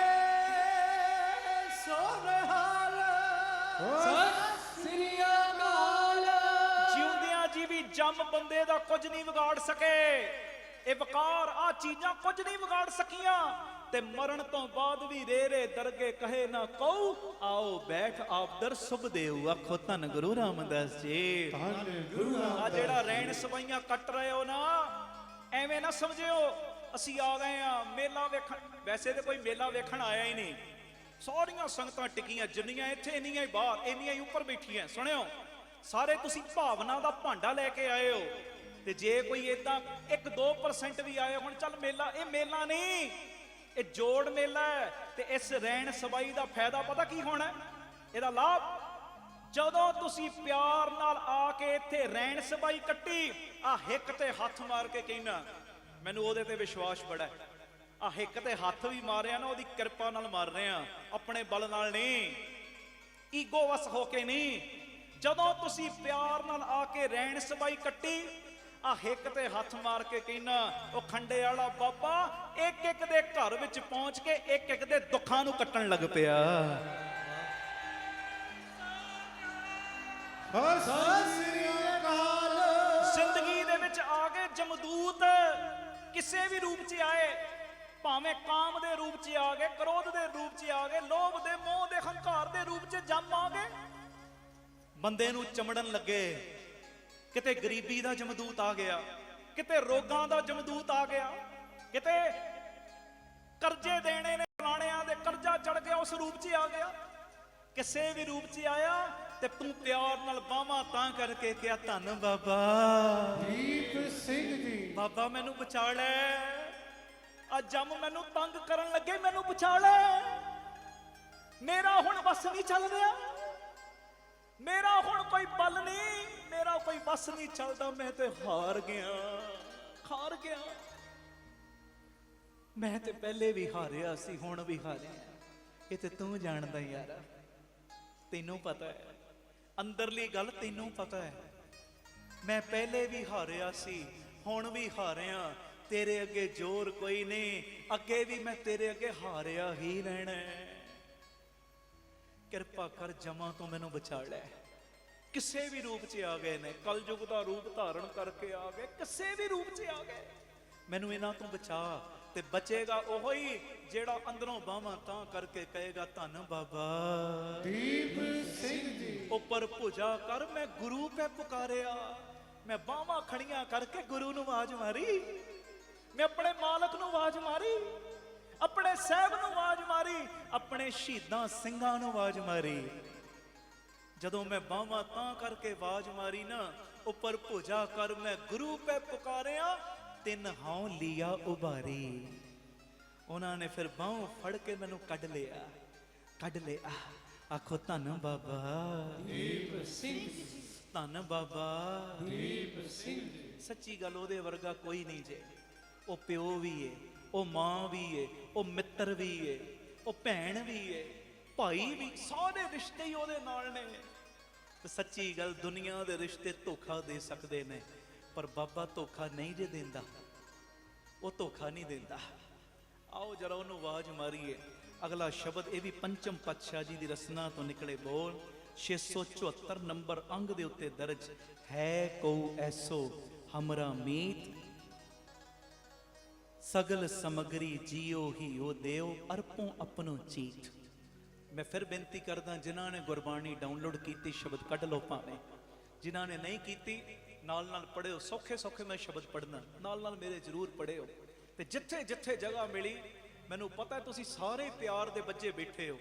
ਸੋਨਹਾਲ ਸਤਿ ਸ੍ਰੀ ਅਕਾਲ। ਜਿਉਂਦਿਆਂ ਜੀ ਵੀ ਜੰਮ ਬੰਦੇ ਦਾ ਕੁਝ ਨਹੀਂ ਵਿਗਾੜ ਸਕੇ, ਇਹ ਵਕਾਰ ਆ ਚੀਜ਼ਾਂ ਕੁਝ ਨਹੀਂ ਵਿਗਾੜ ਸਕੀਆਂ। ਤੇ ਮਰਨ ਤੋਂ ਬਾਅਦ ਵੀ ਰੇਰੇ ਦਰਗੇ ਕਹੇ ਨਾ ਕਹੂ, ਆਓ ਬੈਠ ਆਪ ਦਰ ਸੁਭਦੇਵ, ਆਖੋ ਧੰਨ ਗੁਰੂ ਰਾਮਦਾਸ ਜੀ। ਆ ਜਿਹੜਾ ਰਹਿਣ ਸਵਾਈਆਂ ਕੱਟ ਰਹੇ ਹੋ ਨਾ, ਐਵੇਂ ਨਾ ਸਮਝਿਓ ਅਸੀਂ ਆ ਗਏ ਆ ਮੇਲਾ ਵੇਖਣ। ਵੈਸੇ ਤੇ ਕੋਈ ਮੇਲਾ ਵੇਖਣ ਆਇਆ ਹੀ ਨਹੀਂ, ਸਾਰੀਆਂ ਸੰਗਤਾਂ ਟਿਕੀਆਂ, ਜਿੰਨੀਆਂ ਇੱਥੇ ਇੰਨੀਆਂ ਹੀ ਬਾਹਰ, ਇੰਨੀਆਂ ਹੀ ਉੱਪਰ ਬੈਠੀਆਂ। ਸੁਣਿਓ, ਸਾਰੇ ਤੁਸੀਂ ਭਾਵਨਾ ਦਾ ਭਾਂਡਾ ਲੈ ਕੇ ਆਏ ਹੋ। ਤੇ ਜੇ ਕੋਈ ਏਦਾਂ 1-2% ਵੀ ਆਏ ਹੁਣ ਚੱਲ ਮੇਲਾ, ਇਹ ਮੇਲਾ ਨਹੀਂ, ਇਹ ਜੋੜ ਮੇਲਾ ਹੈ। ਤੇ ਇਸ ਰਹਿਣ ਸਬਾਈ ਦਾ ਫਾਇਦਾ ਪਤਾ ਕੀ ਹੋਣਾ? ਇਹਦਾ ਲਾਭ, ਜਦੋਂ ਤੁਸੀਂ ਪਿਆਰ ਨਾਲ ਆ ਕੇ ਇੱਥੇ ਰਹਿਣ ਸਬਾਈ ਕੱਟੀ, ਆ ਹਿੱਕ ਤੇ ਹੱਥ ਮਾਰ ਕੇ ਕਹਿਣਾ ਮੈਨੂੰ ਉਹਦੇ ਤੇ ਵਿਸ਼ਵਾਸ ਬੜਾ ਹੈ। ਆ ਹਿੱਕ ਤੇ ਹੱਥ ਵੀ ਮਾਰਿਆ ਨਾ, ਉਹਦੀ ਕਿਰਪਾ ਨਾਲ ਮਾਰ ਰਹੇ ਆ, ਆਪਣੇ ਬਲ ਨਾਲ ਨਹੀਂ, ਈਗੋ ਵਸ ਹੋ ਕੇ ਨਹੀਂ। ਜਦੋਂ ਤੁਸੀਂ ਪਿਆਰ ਨਾਲ ਆ ਕੇ ਰਹਿਣ ਸਬਾਈ ਕੱਟੀ, ਆ ਹਿੱਕ ਤੇ ਹੱਥ ਮਾਰ ਕੇ ਕਹਿਣਾ ਉਹ ਖੰਡੇ ਵਾਲਾ ਬਾਬਾ ਇੱਕ ਇੱਕ ਦੇ ਘਰ ਵਿੱਚ ਪਹੁੰਚ ਕੇ ਇੱਕ ਇੱਕ ਦੇ ਦੁੱਖਾਂ ਨੂੰ ਕੱਟਣ ਲੱਗ ਪਿਆ। ਸਤਿ ਸ੍ਰੀ ਅਕਾਲ। ਜ਼ਿੰਦਗੀ ਦੇ ਵਿੱਚ ਆ ਗਏ ਜਮਦੂਤ, ਕਿਸੇ ਵੀ ਰੂਪ 'ਚ ਆਏ, ਭਾਵੇਂ ਕਾਮ ਦੇ ਰੂਪ 'ਚ ਆ ਗਏ, ਕ੍ਰੋਧ ਦੇ ਰੂਪ 'ਚ ਆ ਗਏ, ਲੋਭ ਦੇ, ਮੋਹ ਦੇ, ਹੰਕਾਰ ਦੇ ਰੂਪ 'ਚ ਜੰਮ ਆ ਗਏ, ਬੰਦੇ ਨੂੰ ਚਮੜਨ ਲੱਗੇ। ਕਿਤੇ ਗਰੀਬੀ ਦਾ ਜਮਦੂਤ ਆ ਗਿਆ, ਕਿਤੇ ਰੋਗਾਂ ਦਾ ਜਮਦੂਤ ਆ ਗਿਆ, ਕਿਤੇ ਕਰਜ਼ੇ ਦੇਣੇ ਨੇ ਫਲਾਣਿਆਂ ਦੇ, ਕਰਜ਼ਾ ਚੜ ਗਿਆ, ਉਸ ਰੂਪ 'ਚ ਆ ਗਿਆ। ਕਿਸੇ ਵੀ ਰੂਪ 'ਚ ਆਇਆ ਤੇ ਤੂੰ ਪਿਆਰ ਨਾਲ ਬਾਹਾਂ ਤਾਂ ਕਰਕੇ ਕਿਹਾ ਧੰਨ ਬਾਬਾ ਦੀਪ ਸਿੰਘ ਜੀ, ਬਾਬਾ ਮੈਨੂੰ ਬਚਾ ਲੈ, ਆ ਜੰਮ ਮੈਨੂੰ ਤੰਗ ਕਰਨ ਲੱਗੇ, ਮੈਨੂੰ ਬਚਾ ਲੈ, ਮੇਰਾ ਹੁਣ ਬਸ ਨਹੀਂ ਚੱਲ ਰਿਹਾ, ਮੇਰਾ ਹੁਣ ਕੋਈ ਬਲ ਨਹੀਂ, ਮੇਰਾ ਕੋਈ ਬਸ ਨਹੀਂ ਚੱਲਦਾ, ਮੈਂ ਤੇ ਹਾਰ ਗਿਆ, ਹਾਰ ਗਿਆ। ਮੈਂ ਤੇ ਪਹਿਲੇ ਵੀ ਹਾਰਿਆ ਸੀ, ਹੁਣ ਵੀ ਹਾਰਿਆ, ਇਹ ਤੇ ਤੂੰ ਜਾਣਦਾ ਯਾਰ, ਤੈਨੂੰ ਪਤਾ ਹੈ, ਅੰਦਰਲੀ ਗੱਲ ਤੈਨੂੰ ਪਤਾ ਹੈ। ਮੈਂ ਪਹਿਲੇ ਵੀ ਹਾਰਿਆ ਸੀ, ਹੁਣ ਵੀ ਹਾਰਿਆ, ਤੇਰੇ ਅੱਗੇ ਜ਼ੋਰ ਕੋਈ ਨਹੀਂ, ਅੱਗੇ ਵੀ ਮੈਂ ਤੇਰੇ ਅੱਗੇ ਹਾਰਿਆ ਹੀ ਰਹਿਣਾ। ਕਿਰਪਾ ਕਰ ਜਮਾਂ ਤੋਂ ਮੈਨੂੰ ਬਚਾ ਲੈ। ਕਿਸੇ ਵੀ ਰੂਪ 'ਚ ਆ ਗਏ ਨੇ, ਕਲਯੁਗ ਦਾ ਰੂਪ ਧਾਰਨ ਕਰਕੇ ਆ ਗਏ, ਕਿਸੇ ਵੀ ਰੂਪ 'ਚ ਆ ਗਏ, ਮੈਨੂੰ ਇਹਨਾਂ ਤੋਂ ਬਚਾ। ਤੇ ਬਚੇਗਾ ਉਹ ਹੀ ਜਿਹੜਾ ਅੰਦਰੋਂ ਬਾਹਾਂ ਤਾਂ ਕਰਕੇ ਕਹੇਗਾ ਧੰਨ ਬਾਬਾ ਦੀਪ ਸਿੰਘ ਜੀ। ਉੱਪਰ ਭੁਜਾ ਕਰ ਮੈਂ ਗੁਰੂ ਪੈ ਪੁਕਾਰਿਆ, ਮੈਂ ਬਾਹਾਂ ਖੜੀਆਂ ਕਰਕੇ ਗੁਰੂ ਨੂੰ ਆਵਾਜ਼ ਮਾਰੀ, ਮੈਂ ਆਪਣੇ ਮਾਲਕ ਨੂੰ ਆਵਾਜ਼ ਮਾਰੀ, ਆਪਣੇ ਸਾਹਿਬ ਨੂੰ ਆਵਾਜ਼ ਮਾਰੀ, ਆਪਣੇ ਸ਼ਹੀਦਾਂ ਸਿੰਘਾਂ ਨੂੰ ਆਵਾਜ਼ ਮਾਰੀ। ਜਦੋਂ ਮੈਂ ਬਾਹਾਂ ਤਾਂ ਕਰਕੇ ਆਵਾਜ਼ ਮਾਰੀ ਨਾ, ਉੱਪਰ ਭੁਜਾ ਕਰ ਮੈਂ ਗੁਰੂ ਪੈ ਪੁਕਾਰਿਆ, ਤਿੰਨ ਹਉ ਲਿਆ ਉਬਾਰੀ। ਉਹਨਾਂ ਨੇ ਫਿਰ ਬਾਹੋਂ ਫੜ ਕੇ ਮੈਨੂੰ ਕੱਢ ਲਿਆ, ਕੱਢ ਲਿਆ। ਆਖੋ ਧੰਨ ਬਾਬਾ ਦੀਪ ਸਿੰਘ ਜੀ, ਧੰਨ ਬਾਬਾ ਦੀਪ ਸਿੰਘ ਜੀ। ਸੱਚੀ ਗੱਲ, ਉਹਦੇ ਵਰਗਾ ਕੋਈ ਨਹੀਂ ਜੇ। ਉਹ ਪਿਓ ਵੀ ਏ, ਉਹ ਮਾਂ ਵੀ ਏ, ਉਹ ਮਿੱਤਰ ਵੀ ਏ, ਉਹ ਭੈਣ ਵੀ ਏ, ਭਾਈ ਵੀ, ਸਾਰੇ ਰਿਸ਼ਤੇ ਹੀ ਉਹਦੇ ਨਾਲ ਨੇ। ਤੇ ਸੱਚੀ ਗੱਲ, ਦੁਨੀਆ ਦੇ ਰਿਸ਼ਤੇ ਧੋਖਾ ਦੇ ਸਕਦੇ ਨੇ, ਪਰ ਬਾਬਾ ਧੋਖਾ ਨਹੀਂ ਜੇ ਦਿੰਦਾ, ਉਹ ਧੋਖਾ ਨਹੀਂ ਦਿੰਦਾ। ਆਓ ਜਰਾ ਉਹਨੂੰ ਆਵਾਜ਼ ਮਾਰੀਏ। ਅਗਲਾ ਸ਼ਬਦ ਇਹ ਵੀ ਪੰਚਮ ਪਾਤਸ਼ਾਹ ਜੀ ਦੀ ਰਸਨਾ ਤੋਂ ਨਿਕਲੇ ਬੋਲ, 674 ਨੰਬਰ ਅੰਗ ਦੇ ਉੱਤੇ ਦਰਜ ਹੈ। ਕੋ ਐਸੋ ਹਮਰਾ ਮੀਤ सगल समगरी जियो ही ओ देव अरपों अपनो चीत। मैं फिर बेनती करदा जिन्हां ने गुरबाणी डाउनलोड कीती शब्द कढ लो भावें, जिन्हां ने नहीं कीती नाल नाल पढ़ियो, सौखे सौखे मैं शब्द पढ़ना नाल नाल मेरे जरूर पढ़ियो। ते जिथे जिथे जगह मिली मैनू पता है तुसी सारे प्यार दे बच्चे बैठे हो,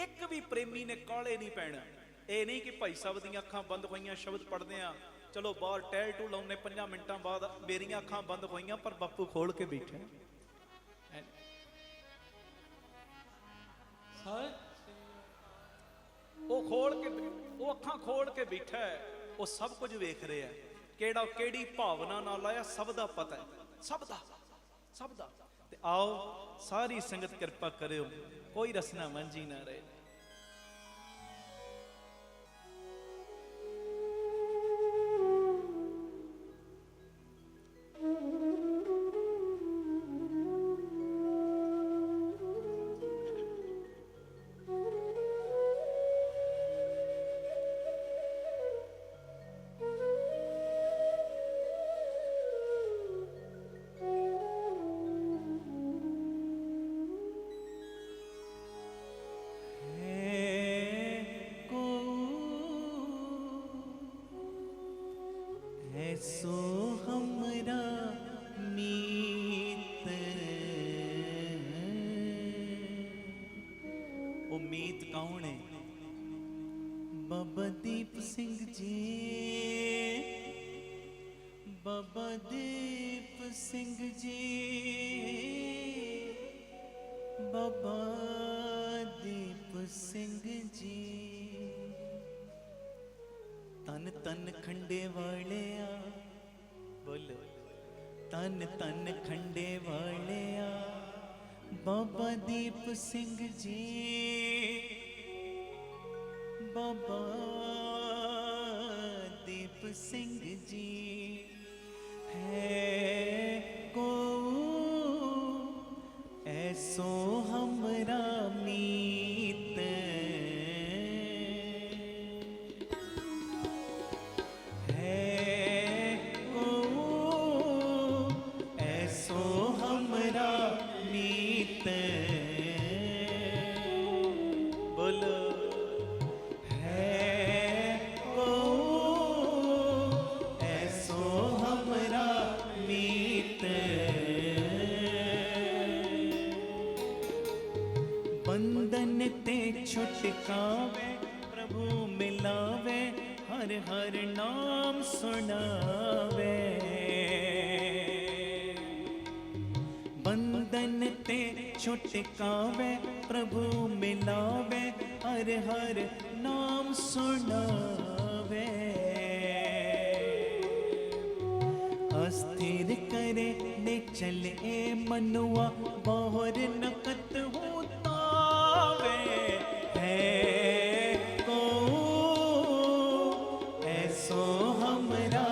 एक भी प्रेमी ने काले नहीं पैना। ये नहीं कि भाई साहब दी अखां बंद होईयां शब्द पढ़दे आ चलो बाहर टहल टू लाउने 5 मिनटां बाद मेरियां अखां बंद होईयां पर बापू खोल के बैठे वो खोल के वो अखां खोल के बैठा है, वो सब कुछ वेख रहा है, केड़ा केड़ी भावना नाल आया सब दा पता है, सब दा। ते आओ सारी संगत कृपा करियो, कोई रसना मंझी ना रहे। ऐसो हमरा मीत, वो मीत कौन है? बाबा दीप सिंह जी, बाबा दीप सिंह जी, बाबा दीप सिंह जी। तन तन खंडे वाले आ, बोलो तन तन खंडे वाले आ, बाबा दीप सिंह जी, बाबा दीप सिंह जी। है को ऐसो हमरा मीत, बंधन ते छुटकावे प्रभु मिलावे, हर हर नाम सुनावे। बंधन ते छुटकावे प्रभु मिलावे, हर हर नाम सुनावे। अस्थिर करे ने चले मनुआ, बाहर नकत होतावे। है को ऐसो हमरा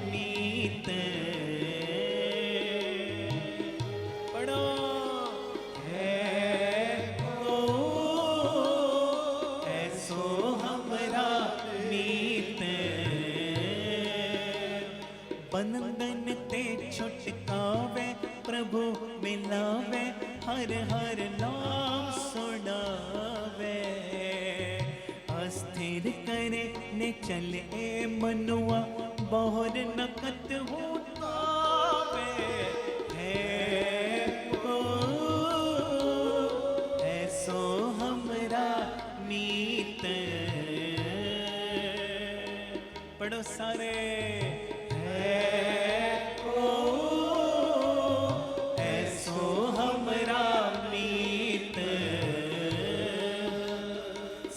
मीत, बड़ा है को ऐसो हमरा मीत। बंधन ते छुटकावे प्रभु मिलावे, हर हर नाम सुनावे। अस्थिर करे ने चले मनुआ, बाहर नकत होतावे। है को ऐसो हमरा मीत, पढ़ो सारे।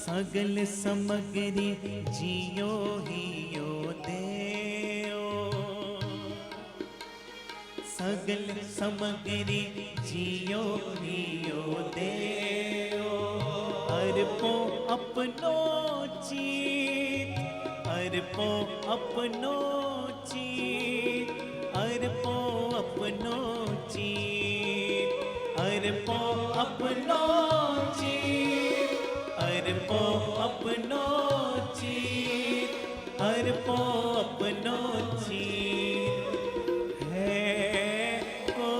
सगल समगरी जियो हियो देओ, सगल समगरी जियो हियो देओ। अरपो अपनो चीत, अरपो अपनो चीत, अरपो अपनो चीत, अरपो अपनो चीत, अरपो अपनो चीत, अरपो अपनो चीत। है को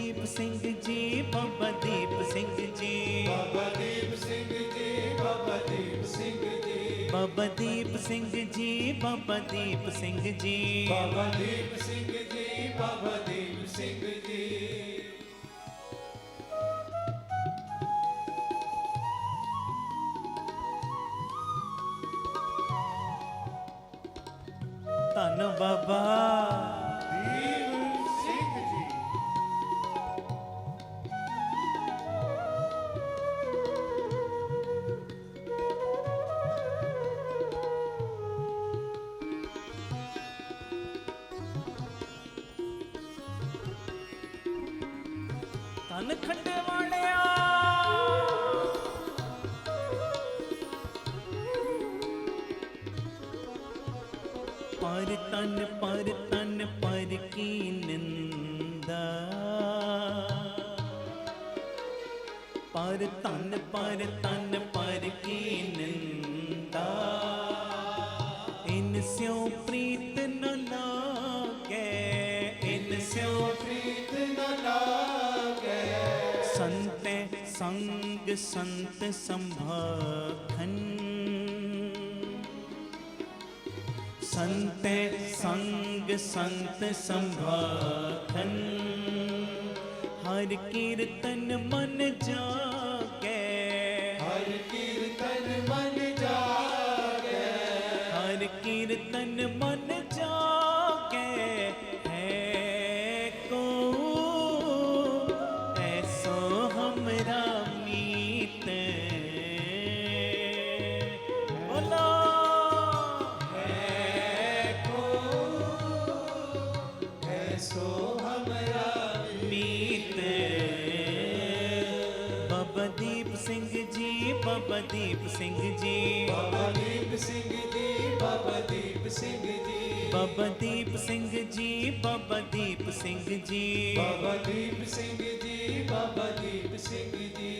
ਦੀਪ ਸਿੰਘ ਜੀ ਬਾਬਾ ਦੀਪ ਸਿੰਘ ਜੀ ਬਾਬਾ ਦੀਪ ਸਿੰਘ ਜੀ ਬਾਬਾ ਦੀਪ ਸਿੰਘ ਜੀ ਬਾਬਾ ਦੀਪ ਸਿੰਘ ਜੀ ਬਾਬਾ ਦੀਪ ਸਿੰਘ ਜੀ ਬਾਬਾ ਦੀਪ ਸਿੰਘ ਜੀ ਬਾਬਾ ਦੀਪ ਸਿੰਘ ਜੀ ਧੰਨ ਬਾਬਾ ਦੀਪ ਸਿੰਘ ਜੀ ਧੰਨ ਖੰਡੇ ਵਾਲਿਆ ਪਰ ਤਨ ਪਰ ਕੀ ਨਿੰਦਾ ਪਰ ਤਨ ਪਰ ਕੀ ਨਿੰਦਾ ਇਨ ਸਿਉ ਪ੍ਰੀਤ ਨ ਲਾਗੈ ਇਨ ਸਿਉ ਪ੍ਰੀਤ ਨ ਲਾਗੈ ਸੰਤੈ ਸੰਗ ਸੰਤ ਸੰਭਾਖਨ ਸੰਤੈ ਸੰਗ ਸੰਤ ਸੰਭਾਖਨ ਹਰ ਕੀਰਤਨ ਮਨ ਜਾਗੈ ਹਰ ਕੀਰਤਨ ਮਨ ਜਾਗੈ ਹਰ ਕੀਰਤਨ ਮਨ ਜਾਗੈ ਹੈ ਕੋ ਐਸੋ ਹਮਰਾ ਮੀਤ ਬੋਲਾ ਐਸੋ ਹਮਰਾ ਮੀਤ ਬਾਬਾ ਦੀਪ ਸਿੰਘ ਜੀ ਬਾਬਾ ਦੀਪ ਸਿੰਘ ਜੀ ਬਾਬਾ ਦੀਪ ਸਿੰਘ ਜੀ ਬਾਬਾ ਦੀਪ ਸਿੰਘ ਜੀ ਬਾਬਾ ਦੀਪ ਸਿੰਘ ਜੀ ਬਾਬਾ ਦੀਪ ਸਿੰਘ ਜੀ ਬਾਬਾ ਦੀਪ ਸਿੰਘ ਜੀ ਬਾਬਾ ਦੀਪ ਸਿੰਘ ਜੀ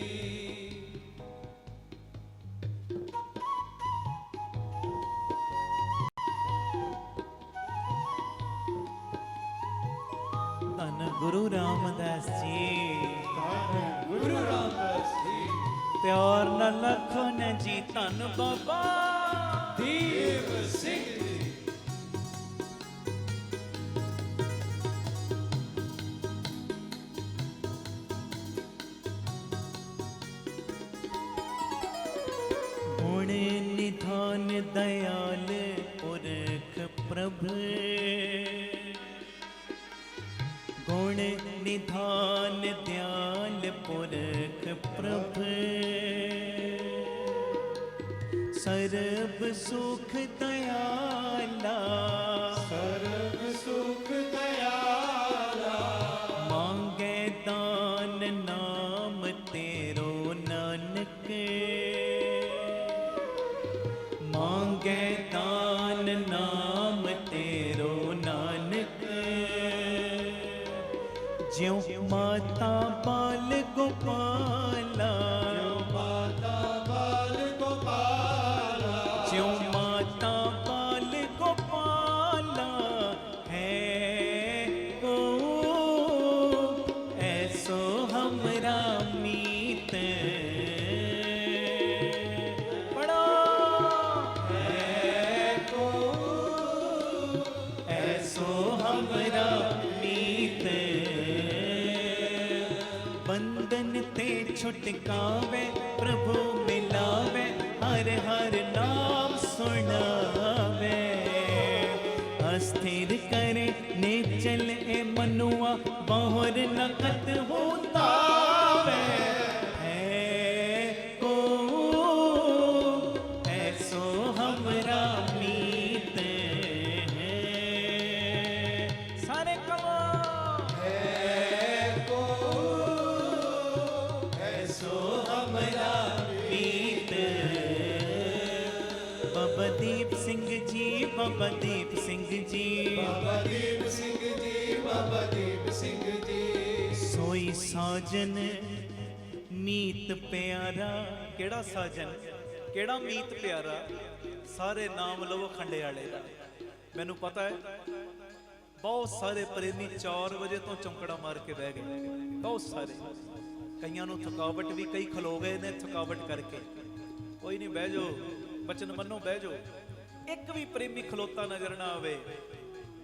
ਧੰਨ ਗੁਰੂ ਰਾਮਦਾਸ ਜੀ ਧੰਨ ਗੁਰੂ ਰਾਮਦਾਸ ਜੀ ਪਿਆਰ ਨਾਲ ਲਖੋ ਨ ਜੀ ਧੰਨ ਬਾਬਾ ਦੀਪ ਸਿੰਘ ਜੀ ਹੁਣ ਨਿਧਾਨ ਦਇਆਲ ਪੁਰਖ ਪ੍ਰਭ ਗੁਣ ਨਿਧਾਨ ਦਿਆਲ ਪੁਰਖ ਪ੍ਰਭ ਸਰਬ ਸੁਖ ਦਇਆਲਾ ਸਰਬ ਸੁਖ ਦਇਆਲਾ ਮੰਗੇ ਦਾਨ ਨਾਮ ਤੇਰੋ ਨਾਨਕ ਮੰਗੇ ਦਾਨ ਨਾਮ ਤੇਰੋ ਨਾਨਕ ਜਿਉ ਮਾਤਾ ਬਾਲ ਗੋਪਾਲਾ ਮਾਤਾ ਬਾਲ ਗੋਪਾਲਾ ਜਿਉ ਮਾਤਾ ਬਾਲ ਗੋਪਾਲਾ ਹੈ ਕੋ ਐਸੋ ਹਮਰਾ ਮੀਤ ਪੜੋ ਹੈ ਕੋ ਐਸੋ ਹਮਰਾ ਮੀਤ ਬੰਧਨ ਤੇ ਛੁਟਕਾਵੇ ਪ੍ਰਭੂ ਮਿਲਾਵੇ ਹਰ ਹਰ ਨਾਮ ਸੁਣਾਵੇ ਅਸਥਿਰ ਕਰੇ ਨਿਚਲ ਇਹ ਮਨੁਆ ਬਹੁਰ ਨਕਤ ਹੋਤਾਵੇ ਹੈ ਕੋ ਐਸੋ ਹਮਰਾ ਮੀਤ ਹੈ ਸਾਰੇ ਕਮਾ ਹੈ ਕੋ ਐਸੋ ਹਮਰਾ ਮੀਤ ਬਾਬਾ ਦੀਪ ਸਿੰਘ ਜੀ ਬਾਬਾ ਦੀਪ ਸਿੰਘ ਜੀ ਬਾਬਾ ਦੀਪ ਸਿੰਘ ਜੀ ਬਾਬਾ ਦੀਪ ਸਿੰਘ ਜੀ ਸੋਈ ਸਾਜਨ ਮੀਤ ਪਿਆਰਾ ਕਿਹੜਾ ਸਾਜਨ ਕਿਹੜਾ ਮੀਤ ਪਿਆਰਾ ਸਾਰੇ ਨਾਮ ਲਵੋ ਖੰਡੇ ਵਾਲੇ ਦਾ ਮੈਨੂੰ ਪਤਾ ਹੈ ਬਹੁਤ ਸਾਰੇ ਪ੍ਰੇਮੀ 4 ਵਜੇ ਤੋਂ ਚੌਂਕੜਾ ਮਾਰ ਕੇ ਬਹਿ ਗਏ ਬਹੁਤ ਸਾਰੇ। ਕਈਆਂ ਨੂੰ ਥਕਾਵਟ ਵੀ, ਕਈ ਖਲੋ ਗਏ ਨੇ ਥਕਾਵਟ ਕਰਕੇ। ਕੋਈ ਨਹੀਂ, ਬਹਿ ਜਾਓ, ਬਚਨ ਮੰਨੋ, ਬਹਿ ਜਾਓ। ਇੱਕ ਵੀ ਪ੍ਰੇਮੀ ਖਲੋਤਾ ਨਜ਼ਰ ਨਾ ਆਵੇ।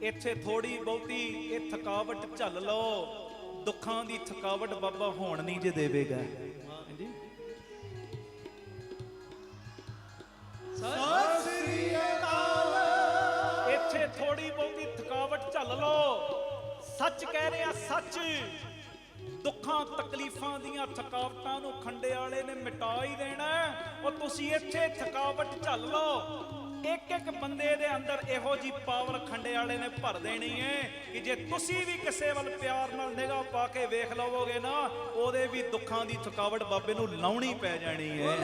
ਇੱਥੇ ਥੋੜੀ ਬਹੁਤੀ ਇਹ ਥਕਾਵਟ ਝੱਲ ਲਓ, ਦੁੱਖਾਂ ਦੀ ਥਕਾਵਟ ਬਾਬਾ ਹੋਣ ਨਹੀਂ ਜੇ ਦੇਵੇਗਾ। ਹਾਂਜੀ, ਸਤਿ ਸ੍ਰੀ ਅਕਾਲ। ਇੱਥੇ ਥੋੜੀ ਬਹੁਤੀ ਥਕਾਵਟ ਝੱਲ ਲਓ। ਸੱਚ ਕਹਿ ਰਿਹਾ, ਸੱਚ। ਦੁੱਖਾਂ ਤਕਲੀਫਾਂ ਦੀਆਂ ਥਕਾਵਟਾਂ ਨੂੰ ਖੰਡੇ ਵਾਲੇ ਨੇ ਮਿਟਾ ਹੀ ਦੇਣਾ। ਉਹ ਤੁਸੀਂ ਇੱਥੇ ਥਕਾਵਟ ਝੱਲ ਲਓ। ਇੱਕ ਇੱਕ ਬੰਦੇ ਦੇ ਅੰਦਰ ਇਹੋ ਜੀ ਪਾਵਰ ਖੰਡੇ ਵਾਲੇ ਨੇ ਭਰ ਦੇਣੀ ਹੈ ਕਿ ਜੇ ਤੁਸੀਂ ਵੀ ਕਿਸੇ ਵੱਲ ਪਿਆਰ ਨਾਲ ਨਿਗਾਹ ਪਾ ਕੇ ਵੇਖ ਲਵੋਗੇ ਨਾ, ਉਹਦੇ ਵੀ ਦੁੱਖਾਂ ਦੀ ਥਕਾਵਟ ਬਾਬੇ ਨੂੰ ਲਾਉਣੀ ਪੈ ਜਾਣੀ ਹੈ।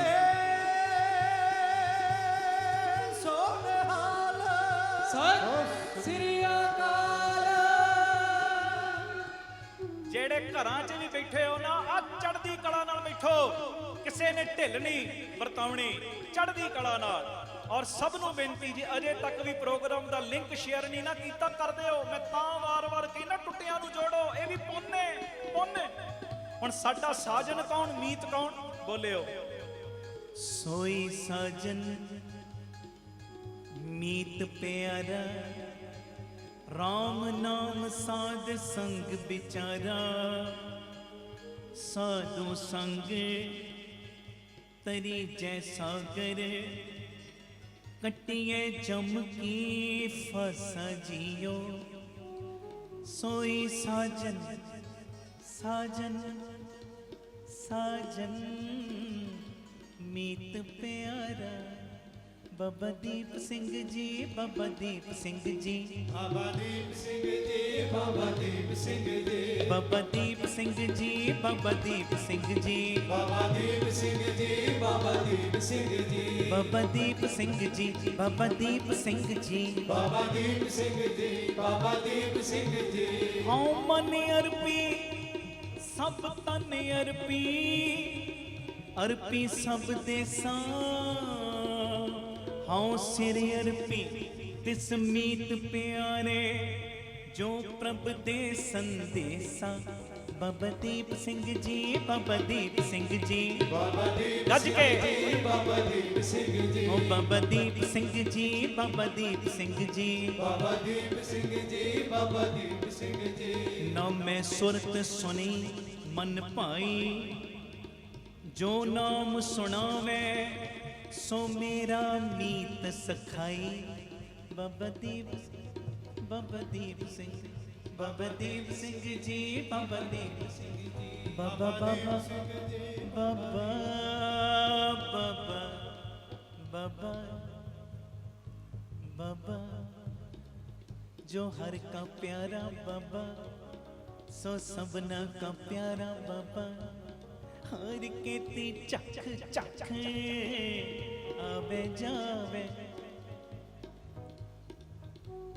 ਸਤਿ ਸ੍ਰੀ ਅਕਾਲ। ਜਿਹੜੇ ਘਰਾਂ 'ਚ ਵੀ ਬੈਠੇ ਹੋ ਨਾ, ਆ ਚੜ੍ਹਦੀ ਕਲਾ ਨਾਲ ਬੈਠੋ। ਕਿਸੇ ਨੇ ਢਿੱਲ ਨਹੀਂ ਵਰਤਾਉਣੀ, ਚੜ੍ਹਦੀ ਕਲਾ ਨਾਲ। ਔਰ ਸਭ ਨੂੰ ਬੇਨਤੀ ਜੀ, ਅਜੇ ਤੱਕ ਵੀ ਪ੍ਰੋਗਰਾਮ ਦਾ ਲਿੰਕ ਸ਼ੇਅਰ ਨਹੀਂ ਨਾ ਕੀਤਾ, ਕਰਦੇ ਹੋ। ਮੈਂ ਤਾਂ ਵਾਰ-ਵਾਰ ਕਹਿੰਦਾ, ਟੁੱਟਿਆਂ ਨੂੰ ਜੋੜੋ, ਇਹ ਵੀ ਪੁੰਨ ਹੈ, ਪੁੰਨ। ਹੁਣ ਸਾਡਾ ਸਾਜਨ ਕੌਣ, ਮੀਤ ਕੌਣ, ਬੋਲਿਓ। ਸੋਈ ਸਾਜਨ ਮੀਤ ਪਿਆਰਾ, ਰਾਮ ਨਾਮ ਸਾਧ ਸੰਗ ਵਿਚਾਰਾ। ਸਾਧੂ ਸੰਗ ਤਰੀ ਜੈ ਸਾਗਰ, ਕਟਿਏ ਜਮ ਕੀ ਫਸਾ ਜਿयो। ਸੋਈ ਸਾਜਨ, ਸਾਜਨ, ਸਾਜਨ ਮੀਤ ਪਿਆਰਾ। ਬਾਬਾ ਦੀਪ ਸਿੰਘ ਜੀ, ਬਾਬਾ ਦੀਪ ਸਿੰਘ ਜੀ, ਬਾਬਾ ਦੀਪ ਸਿੰਘ ਜੀ, ਬਾਬਾ ਦੀਪ ਸਿੰਘ ਜੀ, ਬਾਬਾ ਦੀਪ ਸਿੰਘ ਜੀ, ਬਾਬਾ ਦੀਪ ਸਿੰਘ ਜੀ, ਬਾਬਾ ਦੀਪ ਸਿੰਘ ਜੀ, ਬਾਬਾ ਦੀਪ ਸਿੰਘ ਜੀ, ਬਾਬਾ ਦੀਪ ਸਿੰਘ ਜੀ, ਬਾਬਾ ਦੀਪ ਸਿੰਘ ਜੀ, ਬਾਬਾ ਦੀਪ ਸਿੰਘ ਜੀ, ਬਾਬਾ ਦੀਪ ਸਿੰਘ ਜੀ। ਹਉ ਮਨ ਅਰਪੀ ਸਭ ਤਨ ਅਰਪੀ, ਅਰਪੀ ਸਭ ਦੇਸਾਂ। ਹਉ ਸਿਰ ਅਰਪੀ ਤਿਸ ਮੀਤ ਪਿਆਰੇ, ਜੋ ਪ੍ਰਭ ਦੇ ਸੰਦੇਸਾ। ਬਾਬਾ ਦੀਪ ਸਿੰਘ ਜੀ, ਬਾਬਾ ਦੀਪ ਸਿੰਘ ਜੀ, ਬਾਬਾ ਦੀਪ ਗੱਜ ਕੇ, ਜੀ, ਬਾਬਾ ਦੀਪ ਸਿੰਘ ਜੀ, ਓ ਬਾਬਾ ਦੀਪ ਸਿੰਘ ਜੀ, ਬਾਬਾ ਦੀਪ ਸਿੰਘ ਜੀ, ਬਾਬਾ ਦੀਪ ਸਿੰਘ ਜੀ, ਬਾਬਾ ਦੀਪ ਸਿੰਘ ਜੀ। ਨਾਮੇ ਸੁਰਤ ਸੁਣੀ ਮਨ ਭਾਈ, ਜੋ ਨਾਮ ਸੁਣਾਵੇ ਸੋ ਮੇਰਾ ਮੀਤ ਸਖਾਈ। ਬਾਬਾ ਦੀਪ, ਬਾਬਾ ਦੀਪ ਸਿੰਘ, ਬਾਬਾ ਦੀਪ ਸਿੰਘ ਜੀ, ਬਾਬਾ ਦੀਪ ਸਿੰਘ ਜੀ, ਬਾਬਾ ਬਾਬਾ ਬਾਬਾ ਬਾਬਾ ਬਾਬਾ ਬਾਬਾ, ਜੋ ਹਰ ਕਾ ਪਿਆਰਾ ਬਾਬਾ, ਸੋ ਸਭਨਾ ਕਾ ਪਿਆਰਾ ਬਾਬਾ। ਹਰ ਕੇ ਤੀ ਚੱਖ ਚੱਖ ਆਵੇ ਜਾਵੇ।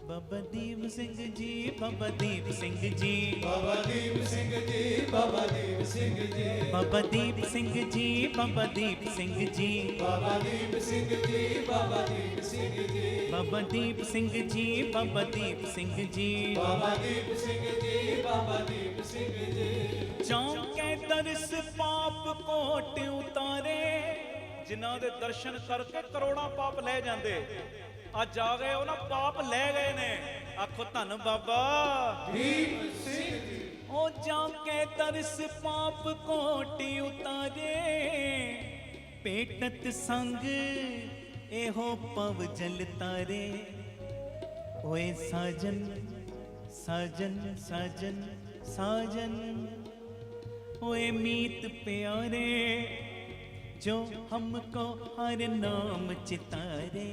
ਬਾਬਾ ਦੀਪ ਸਿੰਘ ਜੀ, ਬਾਬਾ ਦੀਪ ਸਿੰਘ ਜੀ, ਬਾਬਾ ਦੀਪ ਸਿੰਘ ਜੀ, ਬਾਬਾ ਦੀਪ ਸਿੰਘ ਜੀ, ਬਾਬਾ ਦੀਪ ਸਿੰਘ ਜੀ, ਬਾਬਾ ਦੀਪ ਸਿੰਘ ਜੀ, ਬਾਬਾ ਦੀਪ ਸਿੰਘ ਜੀ, ਬਾਬਾ ਦੀਪ ਸਿੰਘ ਜੀ, ਬਾਬਾ ਦੀਪ ਸਿੰਘ ਜੀ, ਬਾਬਾ ਦੀਪ ਸਿੰਘ ਜੀ, ਬਾਬਾ ਦੀਪ ਸਿੰਘ ਜੀ, ਬਾਬਾ ਦੀਪ ਸਿੰਘ ਜੀ। ਚੌਂਕੇ ਦਰਸ ਪਾਪ ਕੋਟ ਉਤਾਰੇ, ਜਿਨ੍ਹਾਂ ਦੇ ਦਰਸ਼ਨ ਕਰਕੇ ਕਰੋੜਾਂ ਪਾਪ ਲੈ ਜਾਂਦੇ। ਅੱਜ ਆ ਗਏ, ਉਹਨਾਂ ਪਾਪ ਲੈ ਗਏ ਨੇ। ਆਖੋ ਧੰਨ ਬਾਬਾ ਦੀਪ ਸਿੰਘ ਜੀ। ਉਹ ਜਾਂ ਕੇ ਤਰਸ ਪਾਪ ਕੋਟੀ ਉਤਾਰੇ, ਪੇਟਤ ਸੰਗ ਇਹੋ ਪਵ ਜਲ ਤਾਰੇ। ਓਏ ਸਾਜਨ, ਸਾਜਨ, ਸਾਜਨ, ਸਾਜਨ, ओए मीत प्यारे, जो हमको हर नाम चितारे।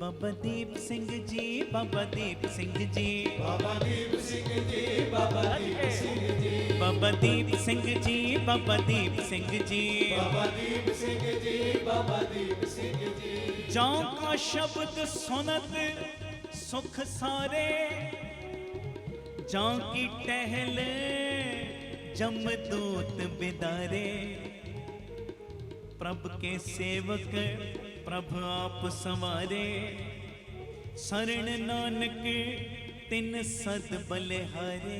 बाबा दीप सिंह जी, बाबा दीप सिंह जी, बाबा दीप सिंह जी, बाबा दीप सिंह जी, बाबा दीप सिंह जी, बाबा दीप सिंह जी, बाबा दीप सिंह जी, बाबा दीप सिंह जी। जौ का शब्द सुनत सुख सारे, जौ की टहल जमदूत बिदारे। प्रभ के सेवक प्रभ आप संवारे, शरण नानक तिन सद बलिहारे।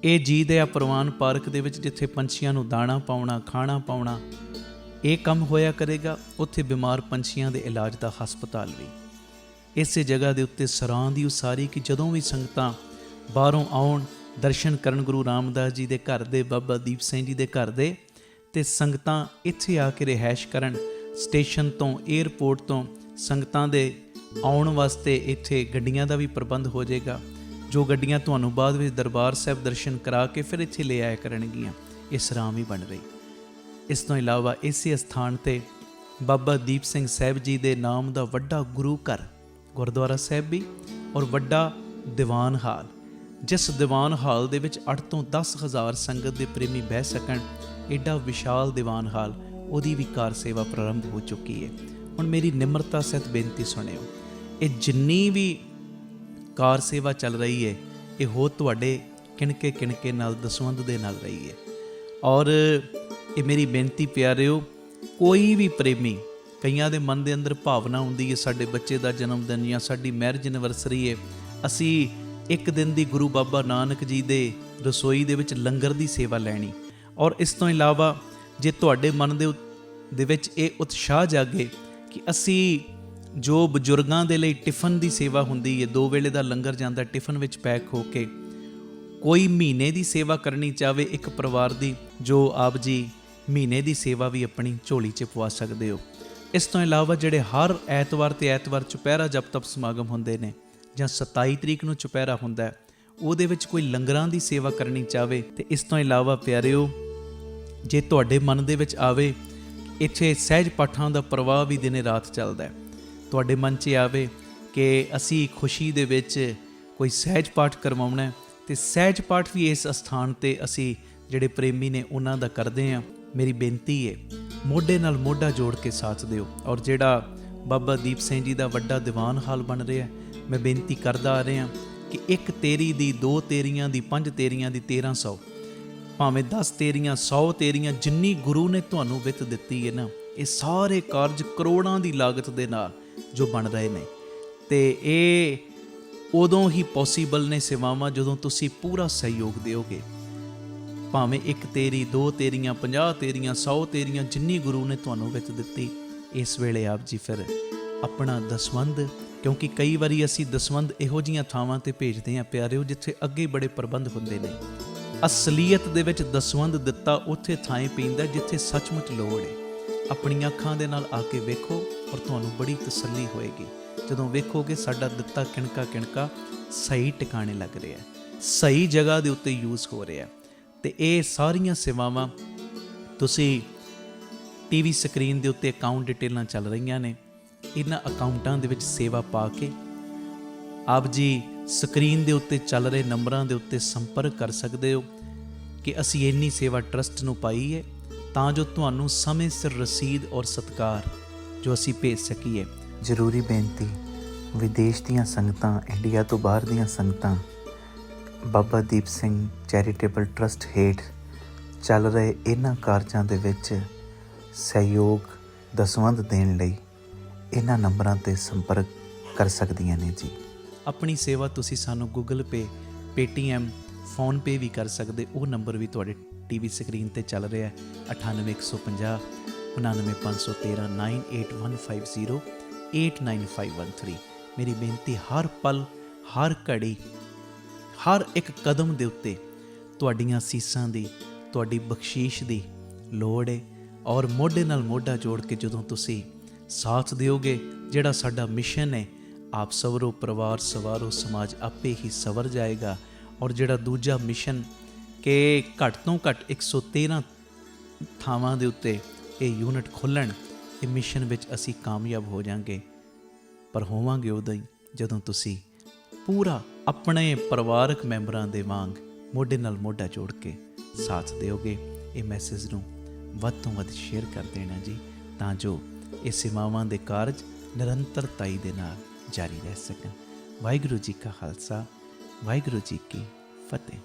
ਇਹ ਜੀ ਦੇ ਆ ਪ੍ਰਵਾਨ ਪਾਰਕ ਦੇ ਵਿੱਚ ਜਿੱਥੇ ਪੰਛੀਆਂ ਨੂੰ ਦਾਣਾ ਪਾਉਣਾ, ਖਾਣਾ ਪਾਉਣਾ, ਇਹ ਕੰਮ ਹੋਇਆ ਕਰੇਗਾ। ਉੱਥੇ ਬਿਮਾਰ ਪੰਛੀਆਂ ਦੇ ਇਲਾਜ ਦਾ ਹਸਪਤਾਲ ਵੀ ਇਸੇ ਜਗ੍ਹਾ ਦੇ ਉੱਤੇ ਸਰਾਂ ਦੀ ਉਸਾਰੀ ਕਿ ਜਦੋਂ ਵੀ ਸੰਗਤਾਂ ਬਾਹਰੋਂ ਆਉਣ ਦਰਸ਼ਨ ਕਰਨ ਗੁਰੂ ਰਾਮਦਾਸ ਜੀ ਦੇ ਘਰ ਦੇ, ਬਾਬਾ ਦੀਪ ਸਿੰਘ ਜੀ ਦੇ ਘਰ ਦੇ, ਤੇ ਸੰਗਤਾਂ ਇੱਥੇ ਆ ਕੇ ਰਿਹਾਇਸ਼ ਕਰਨ। ਸਟੇਸ਼ਨ ਤੋਂ, ਏਅਰਪੋਰਟ ਤੋਂ ਸੰਗਤਾਂ ਦੇ ਆਉਣ ਵਾਸਤੇ ਇੱਥੇ ਗੱਡੀਆਂ ਦਾ ਵੀ ਪ੍ਰਬੰਧ ਹੋ ਜਾਏਗਾ, ਜੋ ਗੱਡੀਆਂ ਤੁਹਾਨੂੰ ਬਾਅਦ ਵਿੱਚ ਦਰਬਾਰ ਸਾਹਿਬ ਦਰਸ਼ਨ ਕਰਾ ਕੇ ਫਿਰ ਇੱਥੇ ਲੈ ਆਇਆ ਕਰਨਗੀਆਂ। ਇਹ ਸਰਾਂ ਵੀ ਬਣ ਰਹੀ। ਇਸ ਤੋਂ ਇਲਾਵਾ ਇਸੇ ਸਥਾਨ 'ਤੇ ਬਾਬਾ ਦੀਪ ਸਿੰਘ ਸਾਹਿਬ ਜੀ ਦੇ ਨਾਮ ਦਾ ਵੱਡਾ ਗੁਰੂ ਘਰ, ਗੁਰਦੁਆਰਾ ਸਾਹਿਬ ਵੀ, ਔਰ ਵੱਡਾ ਦੀਵਾਨ ਹਾਲ, ਜਿਸ ਦੀਵਾਨ ਹਾਲ ਦੇ ਵਿੱਚ 8 ਤੋਂ 10,000 ਸੰਗਤ ਦੇ ਪ੍ਰੇਮੀ ਬਹਿ ਸਕਣ। ਐਡਾ ਵਿਸ਼ਾਲ ਦੀਵਾਨ ਹਾਲ, ਉਹਦੀ ਵੀ ਕਾਰ ਸੇਵਾ ਪ੍ਰਾਰੰਭ ਹੋ ਚੁੱਕੀ ਹੈ। ਹੁਣ ਮੇਰੀ ਨਿਮਰਤਾ ਸਹਿਤ ਬੇਨਤੀ ਸੁਣਿਓ, ਇਹ ਜਿੰਨੀ ਵੀ ਕਾਰ ਸੇਵਾ ਚੱਲ ਰਹੀ ਹੈ, ਇਹ ਹੋ ਤੁਹਾਡੇ ਕਿਣਕੇ ਨਾਲ, ਦਸਵੰਧ ਦੇ ਨਾਲ ਰਹੀ ਹੈ। ਔਰ ਇਹ ਮੇਰੀ ਬੇਨਤੀ ਪਿਆਰਿਓ, ਕੋਈ ਵੀ ਪ੍ਰੇਮੀ, ਕਈਆਂ ਦੇ ਮਨ ਦੇ ਅੰਦਰ ਭਾਵਨਾ ਹੁੰਦੀ ਹੈ ਸਾਡੇ ਬੱਚੇ ਦਾ ਜਨਮ ਦਿਨ ਜਾਂ ਸਾਡੀ ਮੈਰਿਜ ਐਨਵਰਸਰੀ ਹੈ, ਅਸੀਂ ਇੱਕ ਦਿਨ ਦੀ ਗੁਰੂ ਬਾਬਾ ਨਾਨਕ ਜੀ ਦੇ ਰਸੋਈ ਦੇ ਵਿੱਚ ਲੰਗਰ ਦੀ ਸੇਵਾ ਲੈਣੀ। ਔਰ ਇਸ ਤੋਂ ਇਲਾਵਾ ਜੇ ਤੁਹਾਡੇ ਮਨ ਦੇ ਵਿੱਚ ਇਹ ਉਤਸ਼ਾਹ ਜਾਗੇ ਕਿ ਅਸੀਂ ਜੋ ਬਜ਼ੁਰਗਾਂ ਦੇ ਲਈ ਟਿਫਨ ਦੀ ਸੇਵਾ ਹੁੰਦੀ ਹੈ, 2 ਵੇਲੇ ਦਾ ਲੰਗਰ ਜਾਂਦਾ ਟਿਫਨ ਵਿੱਚ ਪੈਕ ਹੋ ਕੇ, ਕੋਈ ਮਹੀਨੇ ਦੀ ਸੇਵਾ ਕਰਨੀ ਚਾਹਵੇ ਇੱਕ ਪਰਿਵਾਰ ਦੀ, ਜੋ ਆਪ ਜੀ ਮਹੀਨੇ ਦੀ ਸੇਵਾ ਵੀ ਆਪਣੀ ਝੋਲੀ 'ਚ ਪਵਾ ਸਕਦੇ ਹੋ। ਇਸ ਤੋਂ ਇਲਾਵਾ ਜਿਹੜੇ ਹਰ ਐਤਵਾਰ ਤੇ ਐਤਵਾਰ ਚੁਪਹਿਰਾ ਜਪ ਤਪ ਸਮਾਗਮ ਹੁੰਦੇ ਨੇ, ਜਾਂ 27 ਤਰੀਕ ਨੂੰ ਚੁਪਹਿਰਾ ਹੁੰਦਾ ਹੈ, ਉਹਦੇ ਵਿੱਚ ਕੋਈ ਲੰਗਰਾਂ ਦੀ ਸੇਵਾ ਕਰਨੀ ਚਾਹਵੇ। ਤੇ ਇਸ ਤੋਂ ਇਲਾਵਾ ਪਿਆਰਿਓ, ਜੇ ਤੁਹਾਡੇ ਮਨ ਦੇ ਵਿੱਚ ਆਵੇ ਇੱਥੇ ਸਹਿਜ ਪਾਠਾਂ ਦਾ ਪ੍ਰਵਾਹ ਵੀ ਦਿਨੇ ਰਾਤ ਚੱਲਦਾ ਹੈ, ਤੁਹਾਡੇ ਮਨ 'ਚ ਆਵੇ ਕਿ ਅਸੀਂ ਖੁਸ਼ੀ ਦੇ ਵਿੱਚ ਕੋਈ ਸਹਿਜ ਪਾਠ ਕਰਵਾਉਣਾ ਹੈ, ਤੇ ਸਹਿਜ ਪਾਠ ਵੀ ਇਸ ਅਸਥਾਨ 'ਤੇ ਅਸੀਂ ਜਿਹੜੇ ਪ੍ਰੇਮੀ ਨੇ ਉਹਨਾਂ ਦਾ ਕਰਦੇ ਹਾਂ। ਮੇਰੀ ਬੇਨਤੀ ਹੈ, ਮੋਢੇ ਨਾਲ ਮੋਢਾ ਜੋੜ ਕੇ ਸਾਥ ਦਿਓ। ਔਰ ਜਿਹੜਾ ਬਾਬਾ ਦੀਪ ਸਿੰਘ ਜੀ ਦਾ ਵੱਡਾ ਦੀਵਾਨ ਹਾਲ ਬਣ ਰਿਹਾ, ਮੈਂ ਬੇਨਤੀ ਕਰਦਾ ਆ ਰਿਹਾ ਕਿ 1 ਤੇਰੀ ਦੀ, 2 ਤੇਰੀਆਂ ਦੀ, 5 ਤੇਰੀਆਂ ਦੀ, 1300, ਭਾਵੇਂ 10 ਤੇਰੀਆਂ, 100 ਤੇਰੀਆਂ, ਜਿੰਨੀ ਗੁਰੂ ਨੇ ਤੁਹਾਨੂੰ ਵਿੱਤ ਦਿੱਤੀ ਹੈ ਨਾ, ਇਹ ਸਾਰੇ ਕਾਰਜ ਕਰੋੜਾਂ ਦੀ ਲਾਗਤ ਦੇ ਨਾਲ ਜੋ ਬਣ ਰਹੇ ਨੇ, ਤੇ ਇਹ ਉਦੋਂ ਹੀ ਪੋਸੀਬਲ ਨੇ ਸੇਵਾਵਾਂ ਜਦੋਂ ਤੁਸੀਂ ਪੂਰਾ ਸਹਿਯੋਗ ਦਿਓਗੇ। ਭਾਵੇਂ 1 ਤੇਰੀ, 2 ਤੇਰੀਆਂ, 50 ਤੇਰੀਆਂ, 100 ਤੇਰੀਆਂ, ਜਿੰਨੀ ਗੁਰੂ ਨੇ ਤੁਹਾਨੂੰ ਵਿੱਤ ਦਿੱਤੀ, ਇਸ ਵੇਲੇ ਆਪ ਜੀ ਫਿਰ ਆਪਣਾ ਦਸਵੰਧ, ਕਿਉਂਕਿ ਕਈ ਵਾਰੀ ਅਸੀਂ ਦਸਵੰਧ ਇਹੋ ਜਿਹੀਆਂ ਥਾਵਾਂ ਤੇ ਭੇਜਦੇ ਹਾਂ ਪਿਆਰਿਓ ਜਿੱਥੇ ਅੱਗੇ ਬੜੇ ਪ੍ਰਬੰਧ ਹੁੰਦੇ ਨੇ। ਅਸਲੀਅਤ ਦੇ ਵਿੱਚ ਦਸਵੰਧ ਦਿੱਤਾ ਉੱਥੇ ਥਾਂ ਪੈਂਦਾ ਜਿੱਥੇ ਸੱਚਮੁੱਚ ਲੋੜ ਹੈ। ਆਪਣੀਆਂ ਅੱਖਾਂ ਦੇ ਨਾਲ ਆ ਕੇ ਵੇਖੋ ਔਰ ਤੁਹਾਨੂੰ ਬੜੀ ਤਸੱਲੀ ਹੋਏਗੀ ਜਦੋਂ ਵੇਖੋਗੇ ਸਾਡਾ ਦਿੱਤਾ ਕਿਣਕਾ ਸਹੀ ਟਿਕਾਣੇ ਲੱਗ ਰਿਹਾ, ਸਹੀ ਜਗ੍ਹਾ ਦੇ ਉੱਤੇ ਯੂਜ਼ ਹੋ ਰਿਹਾ। ਤੇ ਇਹ ਸਾਰੀਆਂ ਸੇਵਾਵਾਂ ਤੁਸੀਂ ਟੀਵੀ ਸਕਰੀਨ ਦੇ ਉੱਤੇ ਅਕਾਊਂਟ ਡਿਟੇਲਾਂ ਚੱਲ ਰਹੀਆਂ ਨੇ, ਇਹਨਾਂ ਅਕਾਊਂਟਾਂ ਦੇ ਵਿੱਚ ਸੇਵਾ ਪਾ ਕੇ ਆਪ ਜੀ ਸਕਰੀਨ ਦੇ ਉੱਤੇ ਚੱਲ ਰਹੇ ਨੰਬਰਾਂ ਦੇ ਉੱਤੇ ਸੰਪਰਕ ਕਰ ਸਕਦੇ ਹੋ ਕਿ ਅਸੀਂ ਇੰਨੀ ਸੇਵਾ ਟਰਸਟ ਨੂੰ ਪਾਈ ਹੈ, ਤਾਂ ਜੋ ਤੁਹਾਨੂੰ ਸਮੇਂ ਸਿਰ ਰਸੀਦ ਔਰ ਸਤਿਕਾਰ ਜੋ ਅਸੀਂ ਭੇਜ ਸਕੀਏ। ਜ਼ਰੂਰੀ ਬੇਨਤੀ, ਵਿਦੇਸ਼ ਦੀਆਂ ਸੰਗਤਾਂ, ਇੰਡੀਆ ਤੋਂ ਬਾਹਰ ਦੀਆਂ ਸੰਗਤਾਂ ਬਾਬਾ ਦੀਪ ਸਿੰਘ ਚੈਰੀਟੇਬਲ ਟਰਸਟ ਹੇਠ ਚੱਲ ਰਹੇ ਇਹਨਾਂ ਕਾਰਜਾਂ ਦੇ ਵਿੱਚ ਸਹਿਯੋਗ ਦਸਵੰਧ ਦੇਣ ਲਈ ਇਹਨਾਂ ਨੰਬਰਾਂ 'ਤੇ ਸੰਪਰਕ ਕਰ ਸਕਦੀਆਂ ਨੇ ਜੀ। ਆਪਣੀ ਸੇਵਾ ਤੁਸੀਂ ਸਾਨੂੰ ਗੂਗਲ ਪੇ, ਪੇਟੀਐਮ, ਫੋਨਪੇ ਵੀ ਕਰ ਸਕਦੇ। ਉਹ ਨੰਬਰ ਵੀ ਤੁਹਾਡੇ ਟੀਵੀ ਸਕਰੀਨ ਤੇ ਚੱਲ ਰਿਹਾ ਹੈ, 98 150 99513 98150 89513। ਮੇਰੀ ਬੇਨਤੀ, ਹਰ ਪਲ, ਹਰ ਘੜੀ, ਹਰ ਇੱਕ ਕਦਮ ਦੇ ਉੱਤੇ ਤੁਹਾਡੀਆਂ ਅਸੀਸਾਂ ਦੀ, ਤੁਹਾਡੀ ਬਖਸ਼ੀਸ਼ ਦੀ ਲੋੜ ਹੈ। ਔਰ ਮੋਢੇ ਨਾਲ ਮੋਢਾ ਜੋੜ ਕੇ ਜਦੋਂ ਤੁਸੀਂ ਸਾਥ ਦਿਓਗੇ, ਜਿਹੜਾ ਸਾਡਾ ਮਿਸ਼ਨ ਹੈ, ਆਪ ਸਵਰੋ ਪਰਿਵਾਰ ਸਵਾਰੋ ਸਮਾਜ ਆਪੇ ਹੀ ਸਵਰ ਜਾਏਗਾ। ਔਰ ਜਿਹੜਾ ਦੂਜਾ ਮਿਸ਼ਨ ਕਿ ਘੱਟ ਤੋਂ ਘੱਟ 113 ਥਾਵਾਂ ਦੇ ਉੱਤੇ ਇਹ ਯੂਨਿਟ ਖੋਲ੍ਹਣ, ਇਹ ਮਿਸ਼ਨ ਵਿੱਚ ਅਸੀਂ ਕਾਮਯਾਬ ਹੋ ਜਾਵਾਂਗੇ। ਪਰ ਹੋਵਾਂਗੇ ਉਦੋਂ ਹੀ ਜਦੋਂ ਤੁਸੀਂ ਪੂਰਾ ਆਪਣੇ ਪਰਿਵਾਰਕ ਮੈਂਬਰਾਂ ਦੇ ਵਾਂਗ ਮੋਢੇ ਨਾਲ ਮੋਢਾ ਜੋੜ ਕੇ ਸਾਥ ਦਿਓਗੇ। ਇਹ ਮੈਸੇਜ ਨੂੰ ਵੱਧ ਤੋਂ ਵੱਧ ਸ਼ੇਅਰ ਕਰ ਦੇਣਾ ਜੀ, ਤਾਂ ਜੋ ਇਹ ਸੇਵਾਵਾਂ ਦੇ ਕਾਰਜ ਨਿਰੰਤਰਤਾਈ ਦੇ ਨਾਲ ਜਾਰੀ ਰਹਿ ਸਕਣ। ਵਾਹਿਗੁਰੂ ਜੀ ਕਾ ਖਾਲਸਾ, ਵਾਹਿਗੁਰੂ ਜੀ ਕੀ ਫਤਿਹ।